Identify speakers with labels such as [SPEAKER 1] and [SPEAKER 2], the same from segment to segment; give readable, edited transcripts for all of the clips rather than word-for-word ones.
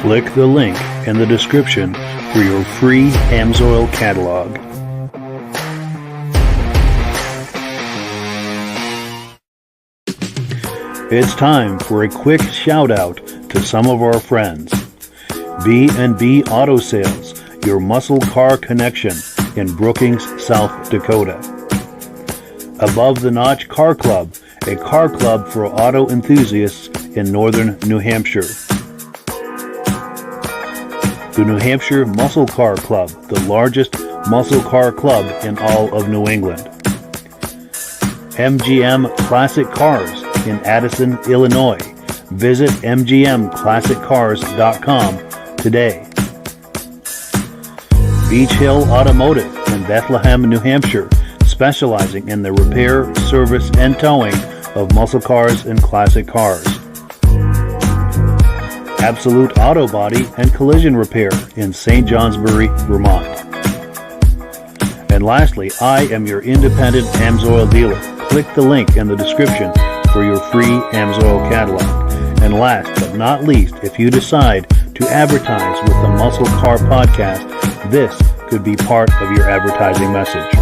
[SPEAKER 1] Click the link in the description for your free AMSOIL catalog. It's time for a quick shout out to some of our friends. B&B Auto Sales, your muscle car connection in Brookings, South Dakota. Above the Notch Car Club, a car club for auto enthusiasts in northern New Hampshire. The New Hampshire Muscle Car Club, the largest muscle car club in all of New England. MGM Classic Cars in Addison, Illinois. Visit mgmclassiccars.com today. Beach Hill Automotive in Bethlehem, New Hampshire, specializing in the repair, service, and towing of muscle cars and classic cars. Absolute Auto Body and Collision Repair in St. Johnsbury, Vermont. And lastly, I am your independent AMSOIL dealer. Click the link in the description for your free AMSOIL catalog. And last but not least, if you decide to advertise with the Muscle Car Podcast, this could be part of your advertising message.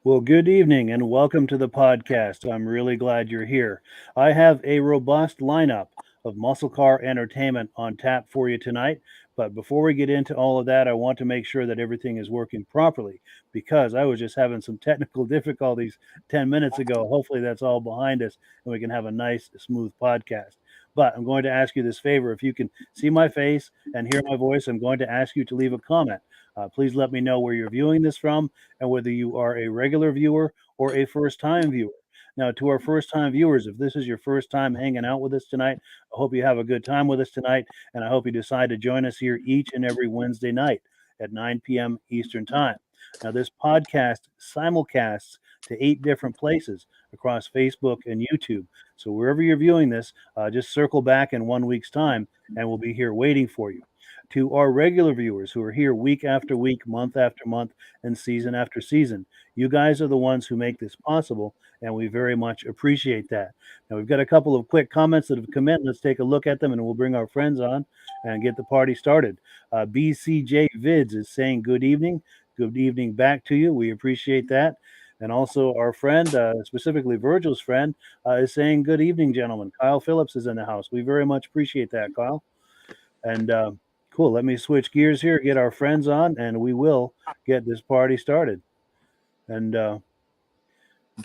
[SPEAKER 1] Well, good evening and welcome to the podcast. I'm really glad you're here. I have a robust lineup of muscle car entertainment on tap for you tonight. But before we get into all of that, I want to make sure that everything is working properly because I was just having some technical difficulties 10 minutes ago. Hopefully that's all behind us and we can have a nice, smooth podcast. But I'm going to ask you this favor. If you can see my face and hear my voice, I'm going to ask you to leave a comment. Please let me know where you're viewing this from and whether you are a regular viewer or a first-time viewer. Now, to our first-time viewers, if this is your first time hanging out with us tonight, I hope you have a good time with us tonight, and I hope you decide to join us here each and every Wednesday night at 9 p.m. Eastern Time. Now, this podcast simulcasts to 8 different places across Facebook and YouTube. So wherever you're viewing this, just circle back in 1 week's time, and we'll be here waiting for you. To our regular viewers who are here week after week, month after month, and season after season, you guys are the ones who make this possible, and we very much appreciate that. Now, we've got a couple of quick comments that have come in. Let's take a look at them, and we'll bring our friends on and get the party started. BCJ Vids is saying good evening. Good evening back to you. We appreciate that. And also our friend, specifically Virgil's friend, is saying good evening, gentlemen. Kyle Phillips is in the house. We very much appreciate that, Kyle. And cool. Let me switch gears here, get our friends on, and we will get this party started. And oh,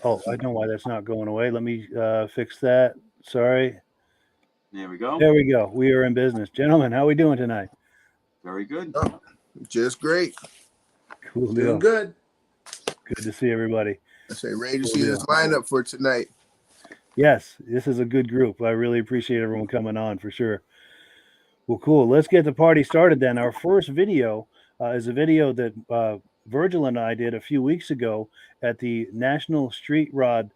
[SPEAKER 1] I know why that's not going away. Let me fix that. Sorry.
[SPEAKER 2] There we go.
[SPEAKER 1] There we go. We are in business. Gentlemen, how are we doing tonight?
[SPEAKER 2] Very good.
[SPEAKER 3] Oh, just great.
[SPEAKER 1] Cool deal.
[SPEAKER 3] Doing good.
[SPEAKER 1] Good to see everybody.
[SPEAKER 3] I say ready to see this lineup for tonight.
[SPEAKER 1] Yes, this is a good group. I really appreciate everyone coming on for sure. Well, cool. Let's get the party started then. Our first video is a video that Virgil and I did a few weeks ago at the National Street Rod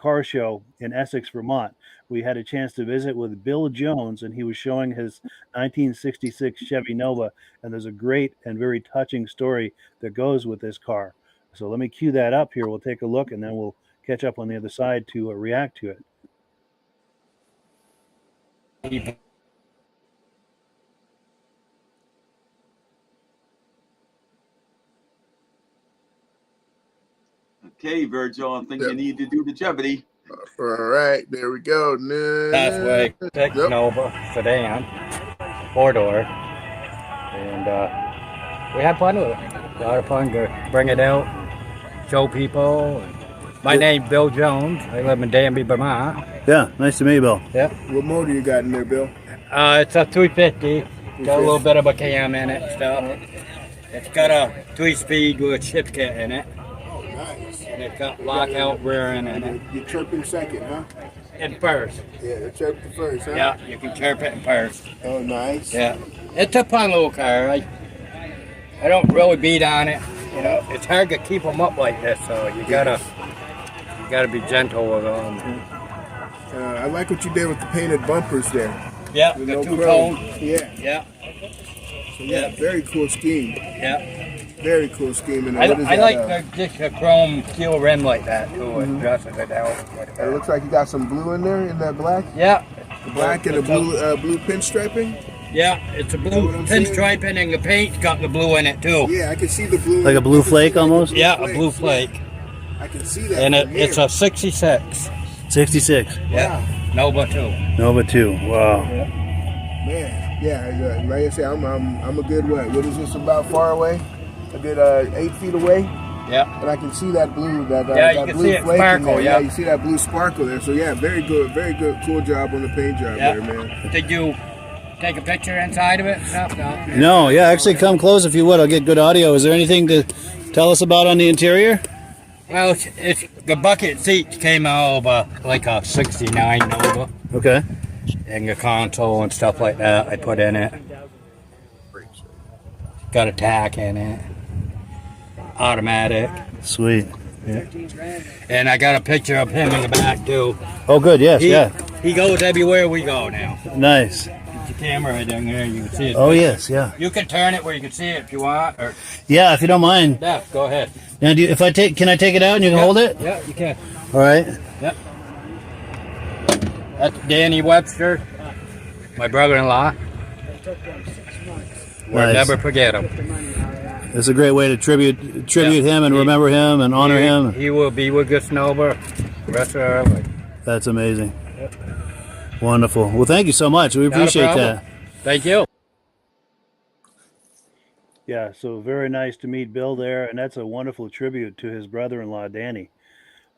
[SPEAKER 1] Car Show in Essex, Vermont. We had a chance to visit with Bill Jones, and he was showing his 1966 Chevy Nova, and there's a great and very touching story that goes with this car. So let me cue that up here. We'll take a look, and then we'll catch up on the other side to react to it.
[SPEAKER 2] Okay, Virgil, I think you need to do the Jeopardy.
[SPEAKER 3] All right, there we go.
[SPEAKER 4] Halfway pick Nova sedan, 4-door, and we had fun with it. A lot of fun to bring it out, show people. My name's Bill Jones. I live in Danby, Vermont.
[SPEAKER 1] Yeah, nice to meet you, Bill.
[SPEAKER 4] Yep.
[SPEAKER 3] What motor you got in there, Bill?
[SPEAKER 4] It's a 350. Got a little bit of a cam in it, stuff. It's got a 3-speed with a shift kit in it.
[SPEAKER 3] Nice.
[SPEAKER 4] And it's got lockout rear end in it.
[SPEAKER 3] You chirping second, huh?
[SPEAKER 4] In first.
[SPEAKER 3] Yeah, the chirping first, huh?
[SPEAKER 4] Yeah, you can chirp it in first.
[SPEAKER 3] Oh, nice.
[SPEAKER 4] Yeah. It's a fun little car. I don't really beat on it. You know, it's hard to keep them up like this, so you gotta be gentle with them.
[SPEAKER 3] I like what you did with the painted bumpers there.
[SPEAKER 4] Yeah,
[SPEAKER 3] With
[SPEAKER 4] the
[SPEAKER 3] no
[SPEAKER 4] two-tone.
[SPEAKER 3] Yeah.
[SPEAKER 4] Yeah.
[SPEAKER 3] So, yeah, very cool scheme.
[SPEAKER 4] Yeah.
[SPEAKER 3] Very cool scheme. And
[SPEAKER 4] I
[SPEAKER 3] what is
[SPEAKER 4] like
[SPEAKER 3] that,
[SPEAKER 4] just a chrome steel rim like that too. It dresses it out.
[SPEAKER 3] It looks like you got some blue in there in that black.
[SPEAKER 4] Yeah,
[SPEAKER 3] The black and the blue pinstriping.
[SPEAKER 4] Yeah, it's a blue pinstriping, and the paint's got the blue in it too.
[SPEAKER 3] Yeah, I can see the blue.
[SPEAKER 1] Like a blue flake almost?
[SPEAKER 4] Yeah, a blue flake.
[SPEAKER 3] I can see that.
[SPEAKER 4] And it's a 66.
[SPEAKER 1] 66.
[SPEAKER 4] Yeah, Nova 2.
[SPEAKER 1] Nova 2. Wow.
[SPEAKER 3] Man, yeah, like I said, I'm a good what is this about far away? A good 8 feet away.
[SPEAKER 4] Yeah.
[SPEAKER 3] And I can see that blue,
[SPEAKER 4] you
[SPEAKER 3] that
[SPEAKER 4] can
[SPEAKER 3] blue
[SPEAKER 4] see it
[SPEAKER 3] flake
[SPEAKER 4] sparkle.
[SPEAKER 3] in there.
[SPEAKER 4] Yeah,
[SPEAKER 3] you see that blue sparkle there. So yeah, very good, cool job on the paint job there, man.
[SPEAKER 4] Did you take a picture inside of it? No.
[SPEAKER 1] No, yeah, actually come close if you would. I'll get good audio. Is there anything to tell us about on the interior?
[SPEAKER 4] Well, it's the bucket seats came out of like a 69 Nova.
[SPEAKER 1] Okay.
[SPEAKER 4] And the console and stuff like that I put in it. Got a tack in it. Automatic.
[SPEAKER 1] Sweet.
[SPEAKER 4] Yeah. And I got a picture of him in the back too.
[SPEAKER 1] Oh, good. Yes,
[SPEAKER 4] He goes everywhere we go now.
[SPEAKER 1] Nice.
[SPEAKER 4] Put your camera right down there, you can see it.
[SPEAKER 1] Oh, yes, yeah.
[SPEAKER 4] You can turn it where you can see it if you want. Or
[SPEAKER 1] Yeah, if you don't mind.
[SPEAKER 4] yeah, go ahead.
[SPEAKER 1] Now, can I take it out and you can hold it?
[SPEAKER 4] Yeah, you can.
[SPEAKER 1] All right.
[SPEAKER 4] Yep. That's Danny Webster, my brother-in-law. We'll
[SPEAKER 1] Nice.
[SPEAKER 4] never forget him.
[SPEAKER 1] It's a great way to tribute him and remember him and honor him.
[SPEAKER 4] He will be with us Nova the rest of our life.
[SPEAKER 1] That's amazing. Wonderful. Well, thank you so much. We
[SPEAKER 4] Not a
[SPEAKER 1] appreciate
[SPEAKER 4] problem.
[SPEAKER 1] that.
[SPEAKER 4] Thank you.
[SPEAKER 1] Yeah, so very nice to meet Bill there, and that's a wonderful tribute to his brother-in-law, Danny.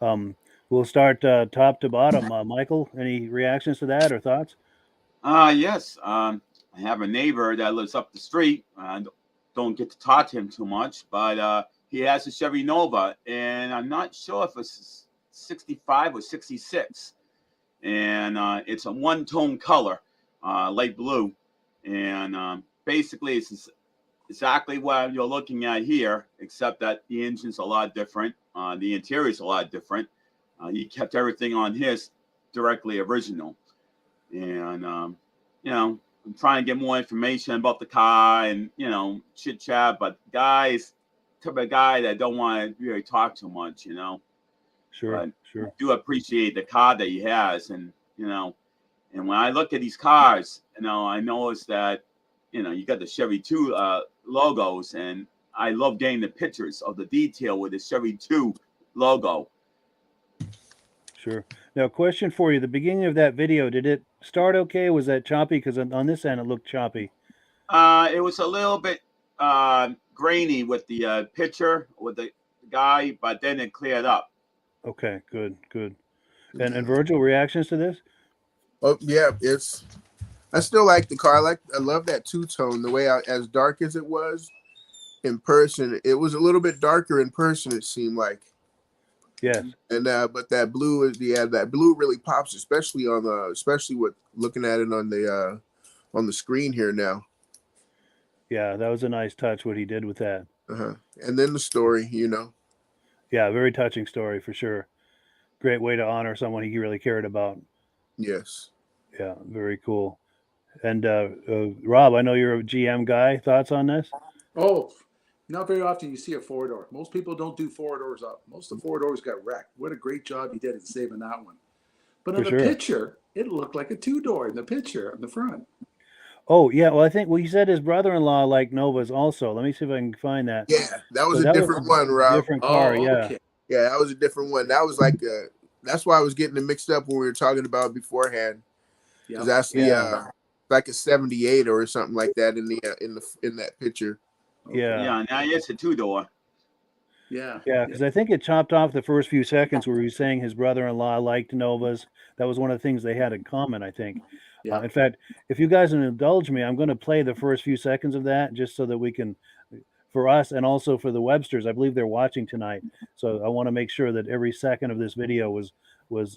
[SPEAKER 1] We'll start top to bottom. Michael, any reactions to that or thoughts?
[SPEAKER 2] Yes. I have a neighbor that lives up the street. I don't get to talk to him too much, but he has a Chevy Nova, and I'm not sure if it's 65 or 66. And it's a one-tone color, light blue. And basically, it's exactly what you're looking at here, except that the engine's a lot different. The interior's a lot different. He kept everything on his directly original. And, I'm trying to get more information about the car and, chit chat, but guys, type of guy that don't want to really talk too much,
[SPEAKER 1] Sure,
[SPEAKER 2] But
[SPEAKER 1] sure.
[SPEAKER 2] I do appreciate the car that he has. And, and when I look at these cars, I notice that, you got the Chevy 2 logos, and I love getting the pictures of the detail with the Chevy 2 logo.
[SPEAKER 1] Sure. Now, question for you. The beginning of that video, did it start okay? Was that choppy? Because on this end, it looked choppy.
[SPEAKER 2] It was a little bit grainy with the picture with the guy, but then it cleared up.
[SPEAKER 1] Okay, good. And Virgil, reactions to this?
[SPEAKER 3] Oh yeah, I still like the car. I love that two-tone. The way as dark as it was in person, it was a little bit darker in person. It seemed like.
[SPEAKER 1] Yes.
[SPEAKER 3] And but that blue that blue really pops, especially with looking at it on the screen here now.
[SPEAKER 1] Yeah, that was a nice touch what he did with that.
[SPEAKER 3] And then the story,
[SPEAKER 1] Yeah, very touching story for sure. Great way to honor someone he really cared about.
[SPEAKER 3] Yes.
[SPEAKER 1] Yeah, very cool. And Rob, I know you're a GM guy. Thoughts on this?
[SPEAKER 5] Oh, not very often you see a four-door. Most people don't do four-doors up. Most of the four-doors got wrecked. What a great job he did in saving that one. But in the picture, it looked like a two-door in the picture on the front.
[SPEAKER 1] Oh, yeah. Well, he said his brother-in-law liked Novas also. Let me see if I can find that.
[SPEAKER 3] Yeah, that was a different one, Rob.
[SPEAKER 1] Different car, yeah.
[SPEAKER 5] Okay.
[SPEAKER 3] Yeah, that was a different one. That was like that's why I was getting it mixed up when we were talking about beforehand.
[SPEAKER 5] Yeah.
[SPEAKER 3] That's like a 78 or something like that in that picture.
[SPEAKER 1] Yeah.
[SPEAKER 2] Yeah, now it's a two-door.
[SPEAKER 5] Yeah.
[SPEAKER 1] Yeah, because I think it chopped off the first few seconds where he was saying his brother-in-law liked Novas. That was one of the things they had in common, I think.
[SPEAKER 5] Yeah.
[SPEAKER 1] In fact, if you guys will indulge me, I'm going to play the first few seconds of that just so that we can, for us and also for the Websters, I believe they're watching tonight. So I want to make sure that every second of this video was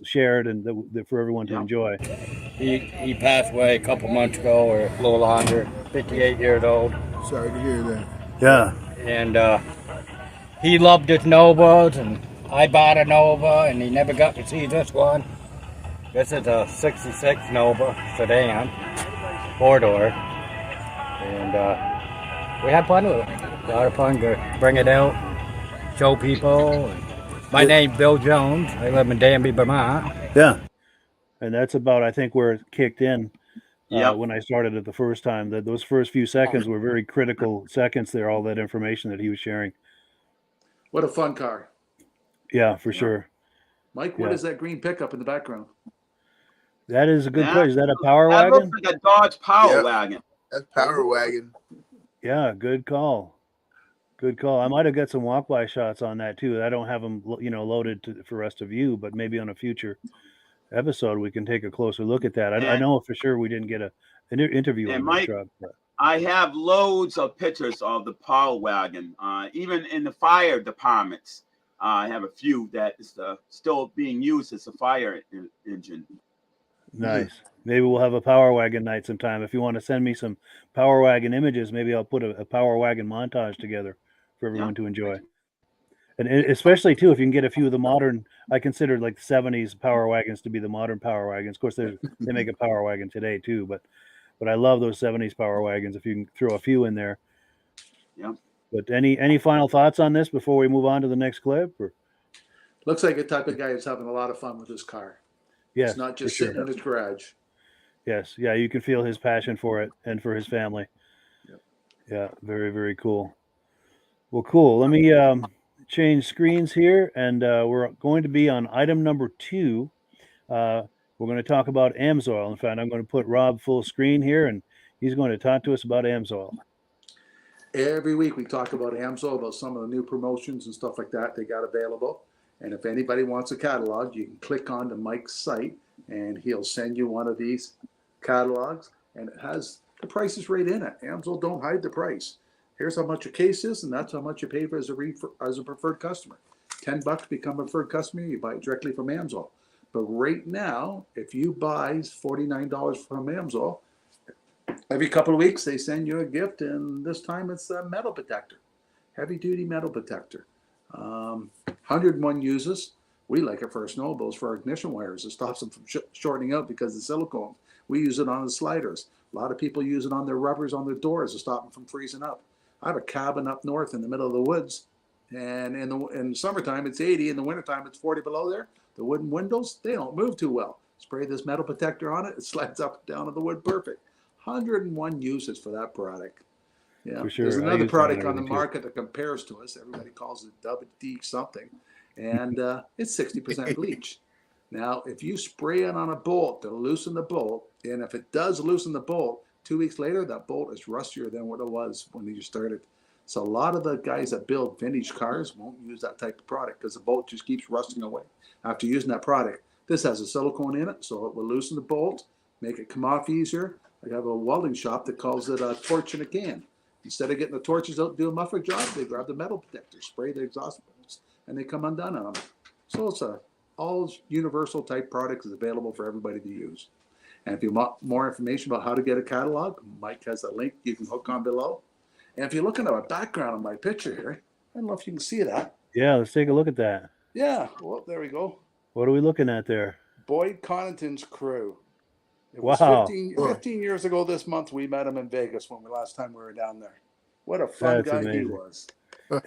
[SPEAKER 1] shared and that for everyone to enjoy.
[SPEAKER 4] He passed away a couple months ago, or a little longer, 58 years old.
[SPEAKER 3] Sorry to hear that.
[SPEAKER 1] Yeah.
[SPEAKER 4] And he loved his Novas, and I bought a Nova, and he never got to see this one. This is a 66 Nova sedan, four-door. And we had fun with it. A lot of fun to bring it out, show people. My name's Bill Jones. I live in Danby, Vermont.
[SPEAKER 1] Yeah. And that's about, I think, where it kicked in
[SPEAKER 2] Yep.
[SPEAKER 1] when I started it the first time. That those first few seconds were very critical seconds there, all that information that he was sharing.
[SPEAKER 5] What a fun car.
[SPEAKER 1] Yeah, for sure.
[SPEAKER 5] Mike, what is that green pickup in the background?
[SPEAKER 1] That is a good question. Is that a Power
[SPEAKER 2] That
[SPEAKER 1] Wagon?
[SPEAKER 2] looks like a Dodge Power Wagon.
[SPEAKER 3] That's Power Wagon.
[SPEAKER 1] Yeah, good call. Good call. I might have got some walk-by shots on that too. I don't have them, loaded for us to view, but maybe on a future episode we can take a closer look at that. I know for sure we didn't get an interview on that truck. But.
[SPEAKER 2] I have loads of pictures of the Power Wagon, even in the fire departments. I have a few that is still being used as a fire engine.
[SPEAKER 1] Nice. Maybe we'll have a Power Wagon night sometime. If you want to send me some Power Wagon images, maybe I'll put a Power Wagon montage together for everyone to enjoy. And especially too, if you can get a few of the modern, I consider like the 70s Power Wagons to be the modern Power Wagons. Of course, they make a Power Wagon today too, but I love those 70s Power Wagons. If you can throw a few in there.
[SPEAKER 2] Yeah.
[SPEAKER 1] But any final thoughts on this before we move on to the next clip? Or?
[SPEAKER 5] Looks like a type of guy who's having a lot of fun with his car.
[SPEAKER 1] Yes,
[SPEAKER 5] it's not just sitting in his garage.
[SPEAKER 1] Yes, yeah, you can feel his passion for it and for his family.
[SPEAKER 5] Yep.
[SPEAKER 1] Yeah, very, very cool. Well, cool. Let me change screens here, and we're going to be on item number 2. We're going to talk about AMSOIL. In fact, I'm going to put Rob full screen here, and he's going to talk to us about AMSOIL.
[SPEAKER 5] Every week we talk about AMSOIL, about some of the new promotions and stuff like that they got available. And if anybody wants a catalog, you can click on to Mike's site, and he'll send you one of these catalogs, and it has the prices right in it. AMSOIL don't hide the price. Here's how much a case is, and that's how much you pay for as a preferred customer. $10 to become a preferred customer, you buy it directly from AMSOIL. But right now, if you buy $49 from AMSOIL, every couple of weeks they send you a gift, and this time it's a metal protector, heavy-duty metal protector. 101 uses. We like it for our snowmobiles, for our ignition wires. It stops them from shortening out because of silicone. We use it on the sliders. A lot of people use it on their rubbers on their doors to stop them from freezing up. I have a cabin up north in the middle of the woods, and in summertime it's 80. In the wintertime it's 40 below there. The wooden windows, they don't move too well. Spray this metal protector on it, it slides up and down on the wood perfect. 101 uses for that product. Yeah,
[SPEAKER 1] for sure.
[SPEAKER 5] There's another product on the market that compares to us. Everybody calls it WD something, and it's 60% bleach. Now, if you spray it on a bolt to loosen the bolt, and if it does loosen the bolt, 2 weeks later, that bolt is rustier than what it was when you started. So a lot of the guys that build vintage cars won't use that type of product because the bolt just keeps rusting away after using that product. This has a silicone in it, so it will loosen the bolt, make it come off easier. I have a welding shop that calls it a torch in a can. Instead of getting the torches out and do a muffler job, they grab the metal protector, spray the exhaust bolts, and they come undone on them. So it's a all universal type product is available for everybody to use. And if you want more information about how to get a catalog, Mike has a link you can hook on below. And if you're looking at a background on my picture here, I don't know if you can see that.
[SPEAKER 1] Yeah, let's take a look at that.
[SPEAKER 5] Yeah, well, there we go.
[SPEAKER 1] What are we looking at there?
[SPEAKER 5] Boyd Connaughton's crew. It
[SPEAKER 1] wow.
[SPEAKER 5] was 15 years ago this month we met him in Vegas when the last time we were down there. What a fun
[SPEAKER 1] That's
[SPEAKER 5] guy
[SPEAKER 1] amazing.
[SPEAKER 5] he was.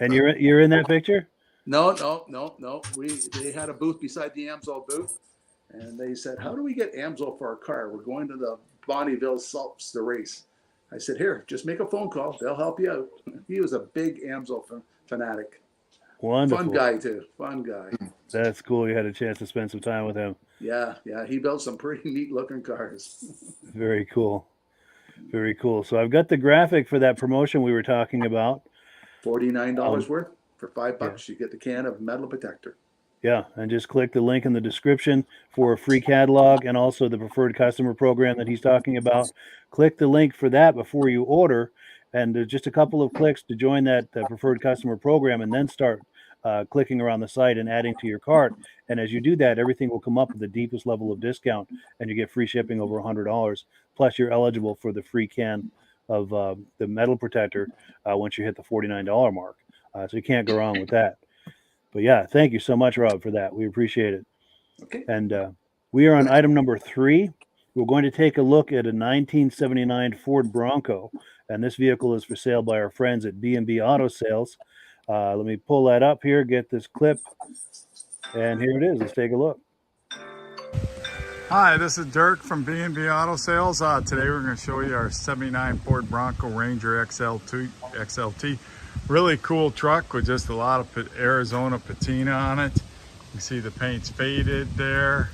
[SPEAKER 1] And you're in that picture?
[SPEAKER 5] No. They had a booth beside the AMSOIL booth, and they said, "How do we get AMSOIL for our car? We're going to the Bonneville Salps, the race." I said, "Here, just make a phone call. They'll help you out." He was a big AMSOIL fanatic.
[SPEAKER 1] Wonderful.
[SPEAKER 5] Fun guy too. Fun guy.
[SPEAKER 1] That's cool. You had a chance to spend some time with him.
[SPEAKER 5] Yeah. He built some pretty neat looking cars.
[SPEAKER 1] Very cool. Very cool. So I've got the graphic for that promotion we were talking about.
[SPEAKER 5] $49 worth. For $5, you get the can of metal protector.
[SPEAKER 1] Yeah, and just click the link in the description for a free catalog and also the preferred customer program that he's talking about. Click the link for that before you order, and there's just a couple of clicks to join that preferred customer program, and then start clicking around the site and adding to your cart. And as you do that, everything will come up with the deepest level of discount, and you get free shipping over $100. Plus, you're eligible for the free can of the metal protector once you hit the $49 mark. So you can't go wrong with that. But yeah, thank you so much, Rob, for that. We appreciate it.
[SPEAKER 5] Okay.
[SPEAKER 1] And we are on item number 3. We're going to take a look at a 1979 Ford Bronco, and this vehicle is for sale by our friends at B&B Auto Sales. Let me pull that up here, get this clip, and here it is. Let's take a look.
[SPEAKER 6] Hi, this is Dirk from B&B Auto Sales. Today we're going to show you our 79 Ford Bronco Ranger XLT. Really cool truck with just a lot of Arizona patina on it. You see the paint's faded there.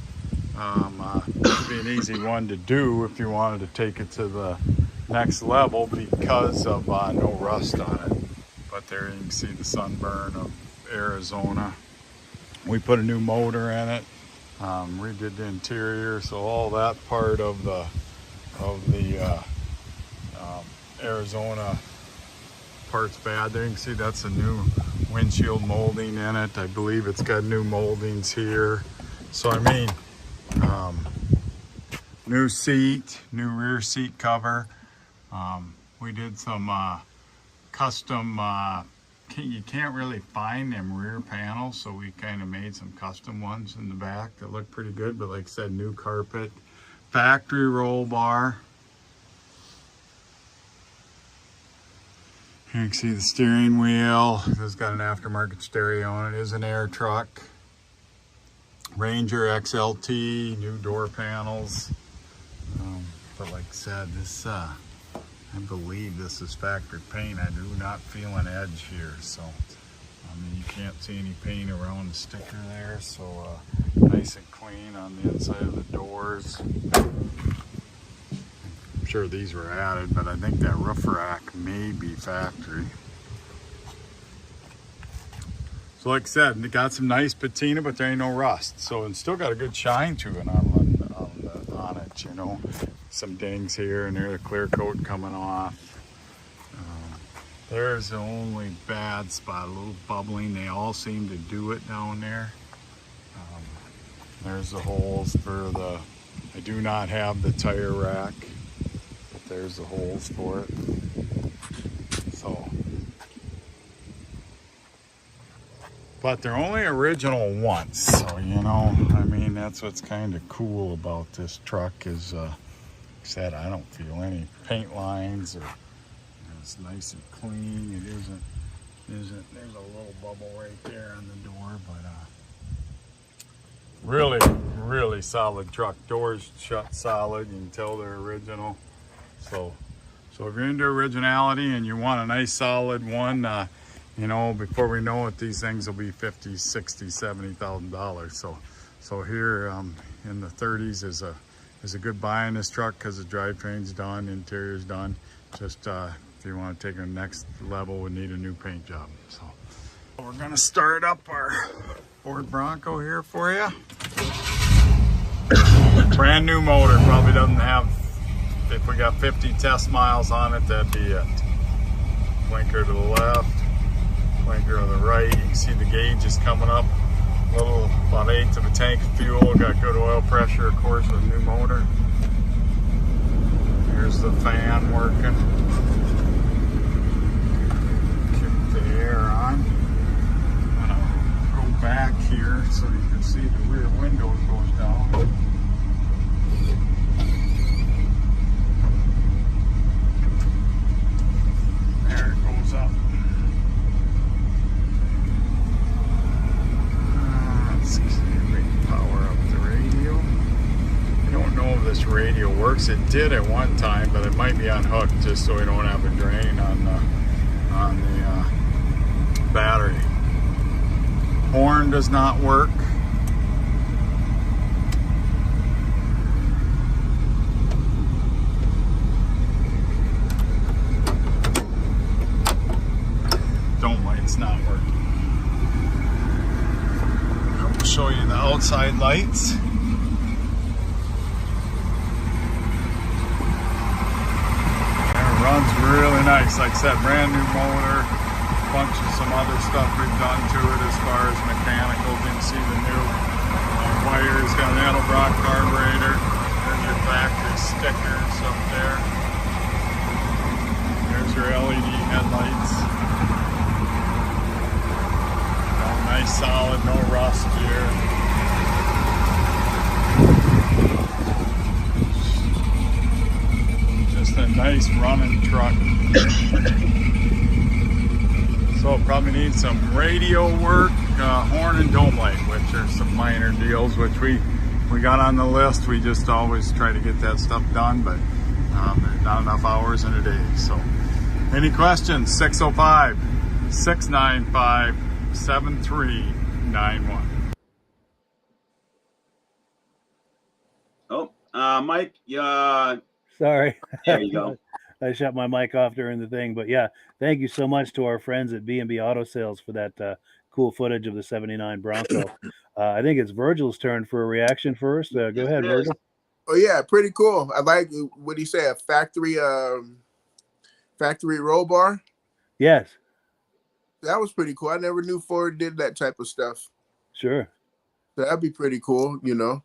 [SPEAKER 6] It'd be an easy one to do if you wanted to take it to the next level because of no rust on it. But there you can see the sunburn of Arizona. We put a new motor in it. Redid the interior, so all that part of the Arizona part's bad. There you can see that's a new windshield molding in it. I believe it's got new moldings here. So I mean, new seat, new rear seat cover. We did some custom. You can't really find them rear panels, so we kind of made some custom ones in the back that look pretty good. But like I said, new carpet, factory roll bar. You can see the steering wheel. This has got an aftermarket stereo on it. It is an air truck. Ranger XLT, new door panels. But like I said, this I believe this is factory paint. I do not feel an edge here, so I mean you can't see any paint around the sticker there. So nice and clean on the inside of the doors. I'm sure these were added, but I think that roof rack may be factory. So like I said, it got some nice patina, but there ain't no rust. So it's still got a good shine to it on it, you know. Some dings here and there, the clear coat coming off. There's the only bad spot, a little bubbling. They all seem to do it down there. There's the holes for the, I do not have the tire rack, but there's the holes for it. So, but they're only original once, so you know, I mean, that's what's kind of cool about this truck is said I don't feel any paint lines, or it's nice and clean. It isn't there's a little bubble right there on the door, but really solid truck. Doors shut solid, you can tell they're original. So if you're into originality and you want a nice solid one, you know, before we know it, these things will be $50,000, $60,000, $70,000. So here in the 30s is a good buy in this truck because the drivetrain's done, interior's done. Just if you want to take it to the next level, we need a new paint job. So we're gonna start up our Ford Bronco here for you. Brand new motor, probably doesn't have, if we got 50 test miles on it, that'd be it. Blinker to the left, blinker to the right. You can see the gauge is coming up. About 1/8 of a tank of fuel. Got good oil pressure, of course, with a new motor. Here's the fan working. Keep the air on. I'm gonna go back here so you can see the rear window goes down. There it goes up. Power up the radio. I don't know if this radio works. It did at one time, but it might be unhooked just so we don't have a drain on the battery. Horn does not work. Dome light's not working. I'll show you the outside lights. It runs really nice. Like I said, brand new motor. Bunch of some other stuff we've done to it as far as mechanical. You can see the new wires. Got an Edelbrock carburetor. There's your factory stickers up there. There's your LED headlights. Nice solid, no rust here. Just a nice running truck. So probably need some radio work, horn and dome light, which are some minor deals, which we we got on the list. We just always try to get that stuff done, but not enough hours in a day. So any questions? 605-695-7391.
[SPEAKER 2] Oh, Mike,
[SPEAKER 1] Sorry.
[SPEAKER 2] there you go.
[SPEAKER 1] I shut my mic off during the thing, but yeah, thank you so much to our friends at B&B Auto Sales for that cool footage of the 79 Bronco. I think it's Virgil's turn for a reaction first. Go ahead, Virgil.
[SPEAKER 3] Oh yeah, pretty cool. I like, what do you say, a factory roll bar?
[SPEAKER 1] Yes.
[SPEAKER 3] That was pretty cool. I never knew Ford did that type of stuff.
[SPEAKER 1] Sure.
[SPEAKER 3] So that'd be pretty cool, you know.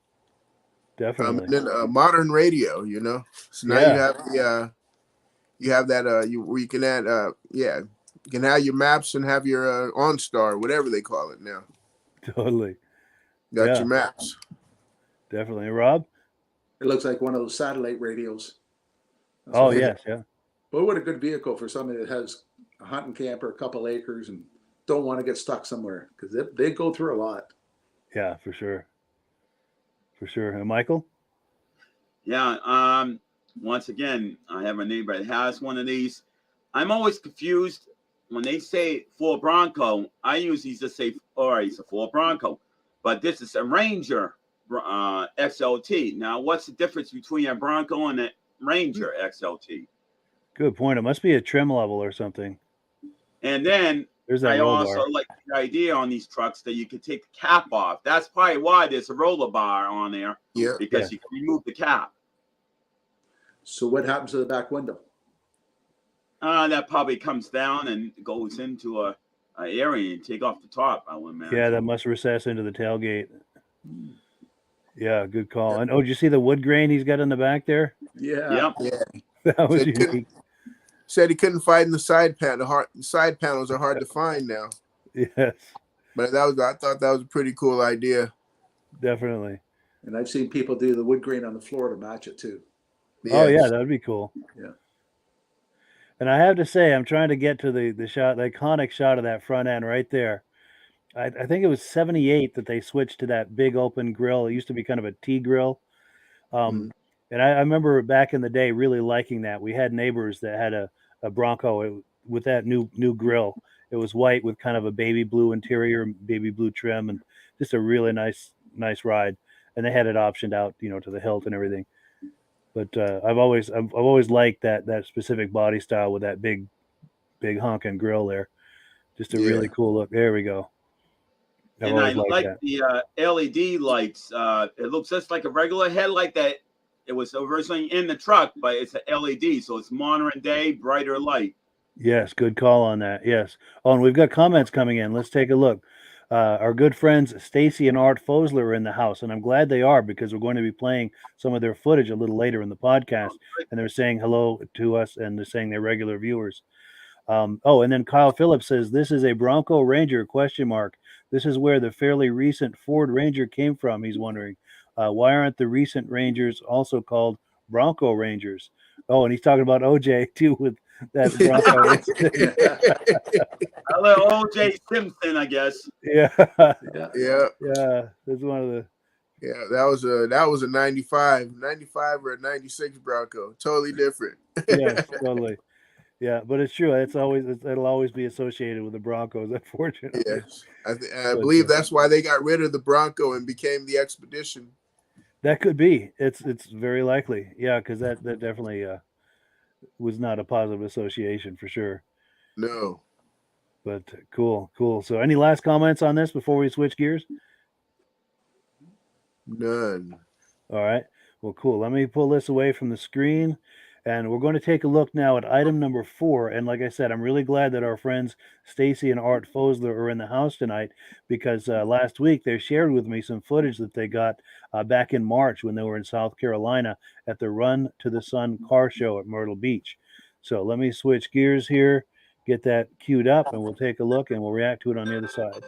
[SPEAKER 1] Definitely.
[SPEAKER 3] And then a modern radio, you know. So now you have that where you can add you can have your maps and have your OnStar, whatever they call it now.
[SPEAKER 1] Totally.
[SPEAKER 3] Got your maps.
[SPEAKER 1] Definitely. Rob?
[SPEAKER 5] It looks like one of those satellite radios.
[SPEAKER 1] Yes, yeah.
[SPEAKER 5] But what a good vehicle for somebody that has a hunting camp or a couple acres and don't want to get stuck somewhere, because they go through a lot.
[SPEAKER 1] Yeah, for sure. For sure. And Michael?
[SPEAKER 2] Yeah. Once again, I have a neighbor that has one of these. I'm always confused when they say Ford Bronco. I usually just say, all right, it's a Ford Bronco, but this is a Ranger XLT. Now, what's the difference between a Bronco and a Ranger XLT?
[SPEAKER 1] Good point. It must be a trim level or something.
[SPEAKER 2] And then I also like the idea on these trucks that you can take the cap off. That's probably why there's a roller bar on there.
[SPEAKER 3] Yeah.
[SPEAKER 2] Because you can remove the cap.
[SPEAKER 5] So what happens to the back window?
[SPEAKER 2] That probably comes down and goes into a area and take off the top, I would imagine.
[SPEAKER 1] Yeah, that must recess into the tailgate. Yeah, good call. And did you see the wood grain he's got in the back there?
[SPEAKER 5] Yeah.
[SPEAKER 1] That was unique.
[SPEAKER 3] Said he couldn't find the side panel. Side panels are hard to find now.
[SPEAKER 1] Yes.
[SPEAKER 3] But I thought that was a pretty cool idea.
[SPEAKER 1] Definitely.
[SPEAKER 5] And I've seen people do the wood grain on the floor to match it too.
[SPEAKER 3] Yes.
[SPEAKER 1] Oh yeah, that would be cool.
[SPEAKER 5] Yeah.
[SPEAKER 1] And I have to say, I'm trying to get to the shot, the iconic shot of that front end right there. I think it was 78 that they switched to that big open grill. It used to be kind of a T grill. And I remember back in the day really liking that. We had neighbors that had a Bronco with that new grill. It was white with kind of a baby blue interior, baby blue trim, and just a really nice ride. And they had it optioned out, to the hilt and everything. But I've always liked that specific body style with that big honking grill there. Just a really cool look. There we go.
[SPEAKER 2] And I like the LED lights. It looks just like a regular headlight that it was originally in the truck, but it's a LED, so it's modern day, brighter light.
[SPEAKER 1] Yes, good call on that. Yes. Oh, and we've got comments coming in. Let's take a look. Our good friends Stacy and Art Fosler are in the house, and I'm glad they are because we're going to be playing some of their footage a little later in the podcast, and they're saying hello to us, and they're saying they're regular viewers. And then Kyle Phillips says, this is a Bronco Ranger, ? This is where the fairly recent Ford Ranger came from, he's wondering. Why aren't the recent Rangers also called Bronco Rangers? Oh, and he's talking about OJ, too, with that Bronco.
[SPEAKER 2] A little OJ Simpson, I guess.
[SPEAKER 1] Yeah.
[SPEAKER 3] Yeah.
[SPEAKER 1] That's one of the.
[SPEAKER 3] Yeah, that was a 95 or a 96 Bronco. Totally different.
[SPEAKER 1] Yes, totally. Yeah, but it's true. It'll always be associated with the Broncos, unfortunately.
[SPEAKER 3] Yes, I believe that's why they got rid of the Bronco and became the Expedition.
[SPEAKER 1] That could be. It's very likely. Yeah, because that definitely was not a positive association for sure.
[SPEAKER 3] No.
[SPEAKER 1] But cool. So, any last comments on this before we switch gears?
[SPEAKER 3] None.
[SPEAKER 1] All right. Well, cool. Let me pull this away from the screen. And we're going to take a look now at item number 4. And like I said, I'm really glad that our friends Stacy and Art Fosler are in the house tonight because last week they shared with me some footage that they got back in March when they were in South Carolina at the Run to the Sun car show at Myrtle Beach. So let me switch gears here, get that queued up, and we'll take a look and we'll react to it on the other side.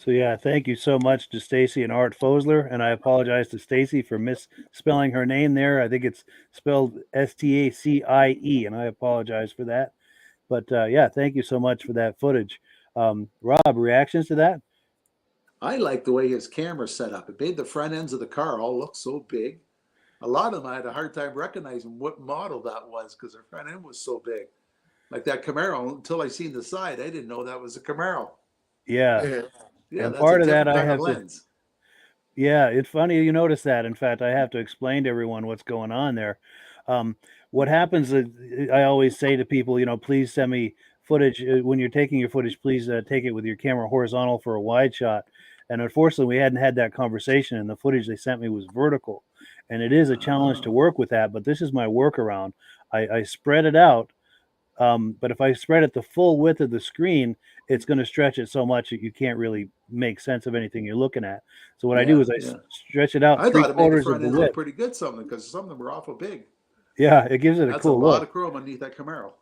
[SPEAKER 1] So yeah, thank you so much to Stacy and Art Fosler, and I apologize to Stacy for misspelling her name there. I think it's spelled Stacie, and I apologize for that. But yeah, thank you so much for that footage. Rob, reactions to that?
[SPEAKER 5] I like the way his camera's set up. It made the front ends of the car all look so big. A lot of them I had a hard time recognizing what model that was because their front end was so big. Like that Camaro, until I seen the side, I didn't know that was a Camaro.
[SPEAKER 1] Yeah.
[SPEAKER 5] Yeah,
[SPEAKER 1] And
[SPEAKER 5] that's
[SPEAKER 1] part
[SPEAKER 5] a
[SPEAKER 1] of that
[SPEAKER 5] different
[SPEAKER 1] I
[SPEAKER 5] kind
[SPEAKER 1] have
[SPEAKER 5] of
[SPEAKER 1] to.
[SPEAKER 5] lens.
[SPEAKER 1] Yeah, it's funny you notice that. In fact, I have to explain to everyone what's going on there. What happens is I always say to people, please send me footage when you're taking your footage. Please take it with your camera horizontal for a wide shot. And unfortunately, we hadn't had that conversation, and the footage they sent me was vertical. And it is a challenge to work with that, but this is my workaround. I spread it out. But if I spread it the full width of the screen, it's going to stretch it so much that you can't really make sense of anything you're looking at. So what I do is I stretch it out
[SPEAKER 5] I thought it made the
[SPEAKER 1] 3/4 of
[SPEAKER 5] front
[SPEAKER 1] the
[SPEAKER 5] ends look
[SPEAKER 1] width.
[SPEAKER 5] pretty good, some of them, because some of them were awful big.
[SPEAKER 1] Yeah, it gives it a
[SPEAKER 5] That's
[SPEAKER 1] cool
[SPEAKER 5] a lot
[SPEAKER 1] look.
[SPEAKER 5] of chrome underneath that Camaro.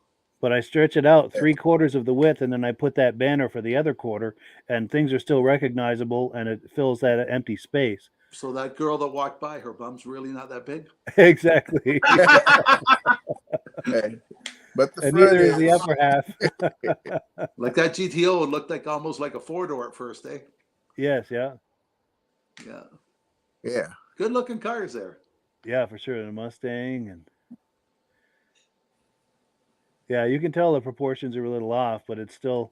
[SPEAKER 1] But I stretch it out 3/4 of the width, and then I put that banner for the other quarter, and things are still recognizable, and it fills that empty space.
[SPEAKER 5] So that girl that walked by, her bum's really not that big?
[SPEAKER 1] Exactly.
[SPEAKER 3] Hey, but the
[SPEAKER 1] And
[SPEAKER 3] front
[SPEAKER 1] neither is the upper half.
[SPEAKER 5] Like that GTO, it looked like almost like a four-door at first, eh?
[SPEAKER 1] Yes, yeah.
[SPEAKER 5] Yeah.
[SPEAKER 3] Yeah.
[SPEAKER 5] Good looking cars there.
[SPEAKER 1] Yeah, for sure. The Mustang, and yeah, you can tell the proportions are a little off, but it's still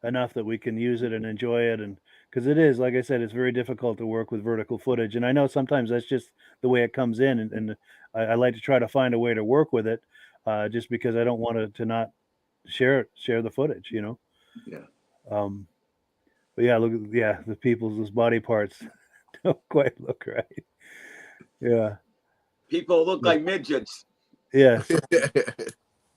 [SPEAKER 1] enough that we can use it and enjoy it. And because it is, like I said, it's very difficult to work with vertical footage. And I know sometimes that's just the way it comes in. And I like to try to find a way to work with it, just because I don't want to not share the footage,
[SPEAKER 5] Yeah.
[SPEAKER 1] But yeah, the people's body parts don't quite look right. Yeah.
[SPEAKER 2] People look like midgets.
[SPEAKER 1] Yes.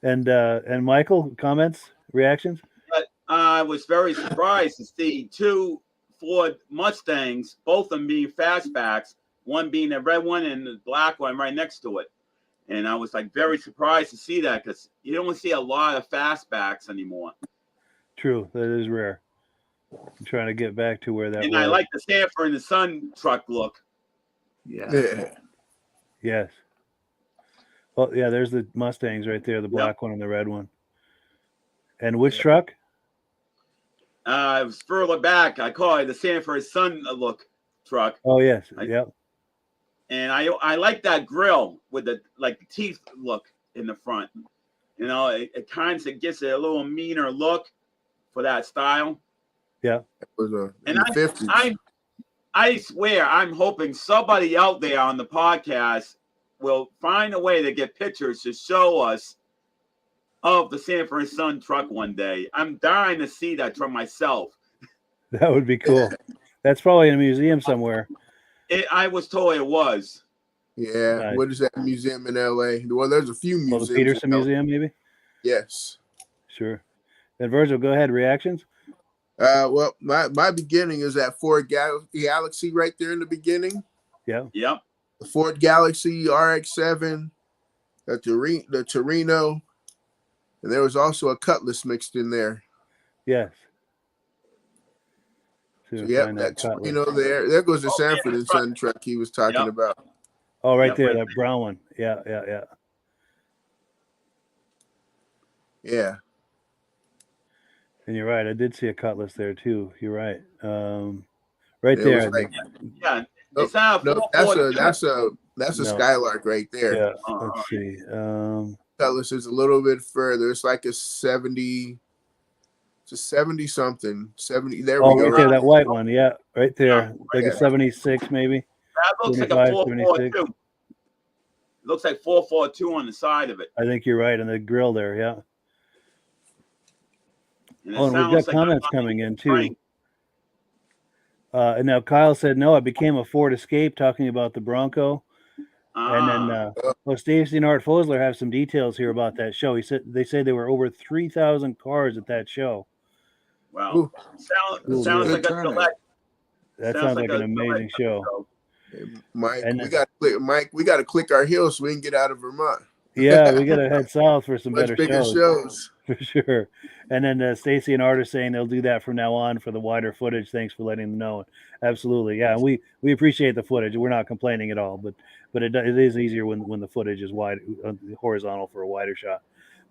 [SPEAKER 1] And Michael, comments, reactions?
[SPEAKER 2] But I was very surprised to see two Ford Mustangs, both of them being fastbacks, one being the red one and the black one right next to it. And I was like very surprised to see that because you don't see a lot of fastbacks anymore.
[SPEAKER 1] True, that is rare. I'm trying to get back to where that
[SPEAKER 2] And
[SPEAKER 1] was.
[SPEAKER 2] I like the Sanford and the Son truck look.
[SPEAKER 5] Yeah.
[SPEAKER 1] Yes. Well, yeah, there's the Mustangs right there, the black one and the red one. And which truck?
[SPEAKER 2] It was further back. I call it the Sanford Son look truck.
[SPEAKER 1] Oh, yes. Yep.
[SPEAKER 2] And I like that grill with the teeth look in the front. It kind of gives it a little meaner look for that style.
[SPEAKER 1] Yeah.
[SPEAKER 3] It was
[SPEAKER 2] and
[SPEAKER 3] in the 50s.
[SPEAKER 2] I swear I'm hoping somebody out there on the podcast will find a way to get pictures to show us of the Sanford and Son truck one day. I'm dying to see that truck myself.
[SPEAKER 1] That would be cool. That's probably in a museum somewhere.
[SPEAKER 2] I was told it was.
[SPEAKER 3] Yeah.
[SPEAKER 1] Nice.
[SPEAKER 3] What is that museum in LA? Well, there's a few museums.
[SPEAKER 1] The Peterson Museum, maybe?
[SPEAKER 3] Yes.
[SPEAKER 1] Sure. And Virgil, go ahead. Reactions?
[SPEAKER 3] Well, my beginning is that Ford Galaxy right there in the beginning.
[SPEAKER 1] Yeah.
[SPEAKER 2] Yep.
[SPEAKER 3] The Ford Galaxy RX-7, the Torino, and there was also a Cutlass mixed in there.
[SPEAKER 1] Yes.
[SPEAKER 3] So, yep, that Torino there. There goes the Sanford and Son truck he was talking about.
[SPEAKER 1] Oh, right there, that brown one. Yeah.
[SPEAKER 3] Yeah.
[SPEAKER 1] And you're right. I did see a Cutlass there too. You're right. Right there.
[SPEAKER 2] Yeah. It's not
[SPEAKER 3] that's a Skylark right there.
[SPEAKER 1] Yeah. Let's see.
[SPEAKER 3] Cutlass is a little bit further. It's like a 70. It's a 70 something. 70. There we go.
[SPEAKER 1] Right there, that white one. Yeah, right there. Like a 76 maybe.
[SPEAKER 2] That looks like a 442. Looks like 442 on the side of it.
[SPEAKER 1] I think you're right. And the grill there, yeah.
[SPEAKER 2] And
[SPEAKER 1] and we've got comments coming in too. And now Kyle said, no, it became a Ford Escape, talking about the Bronco. And then Stacy and Art Fosler have some details here about that show. They said there were over 3,000 cars at that show.
[SPEAKER 2] Wow. Sounds like a select.
[SPEAKER 1] That sounds like an amazing show.
[SPEAKER 3] Mike, we got to click our heels so we can get out of Vermont.
[SPEAKER 1] Yeah, we got to head south for some better
[SPEAKER 3] bigger
[SPEAKER 1] shows. For sure. And then Stacy and Art are saying they'll do that from now on for the wider footage. Thanks for letting them know. Absolutely, yeah. We appreciate the footage. We're not complaining at all, but it is easier when the footage is wide, horizontal for a wider shot.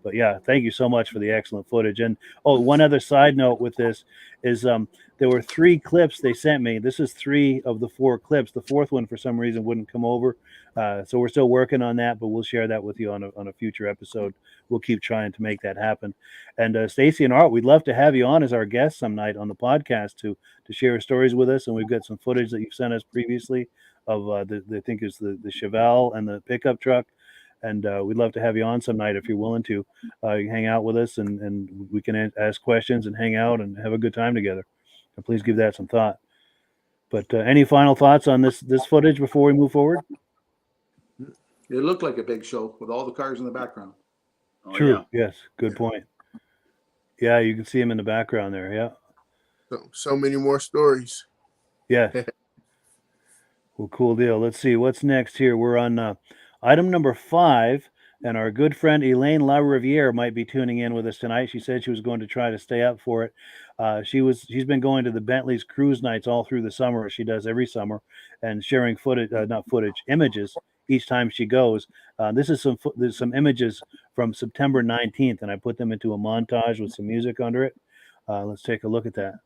[SPEAKER 1] But yeah, thank you so much for the excellent footage. And one other side note with this is there were 3 clips they sent me. This is 3 of the 4 clips. The 4th one for some reason wouldn't come over, so we're still working on that. But we'll share that with you on a future episode. We'll keep trying to make that happen. And Stacy and Art, we'd love to have you on as our guest some night on the podcast to share stories with us. And we've got some footage that you've sent us previously of I think it's the Chevelle and the pickup truck. And we'd love to have you on some night if you're willing to. You can hang out with us and we can ask questions and hang out and have a good time together. And please give that some thought. But any final thoughts on this footage before we move forward?
[SPEAKER 5] It looked like a big show with all the cars in the background.
[SPEAKER 2] Oh,
[SPEAKER 1] True.
[SPEAKER 2] yeah.
[SPEAKER 1] Yes. Good point. Yeah, you can see them in the background there. Yeah.
[SPEAKER 3] So many more stories.
[SPEAKER 1] Yeah. Well, cool deal. Let's see what's next here. We're on item number 5, and our good friend Elaine LaRiviere might be tuning in with us tonight. She said she was going to try to stay up for it. She's been going to the Bentley's cruise nights all through the summer, as she does every summer, and sharing images each time she goes. This is some images from September 19th, and I put them into a montage with some music under it. Let's take a look at that.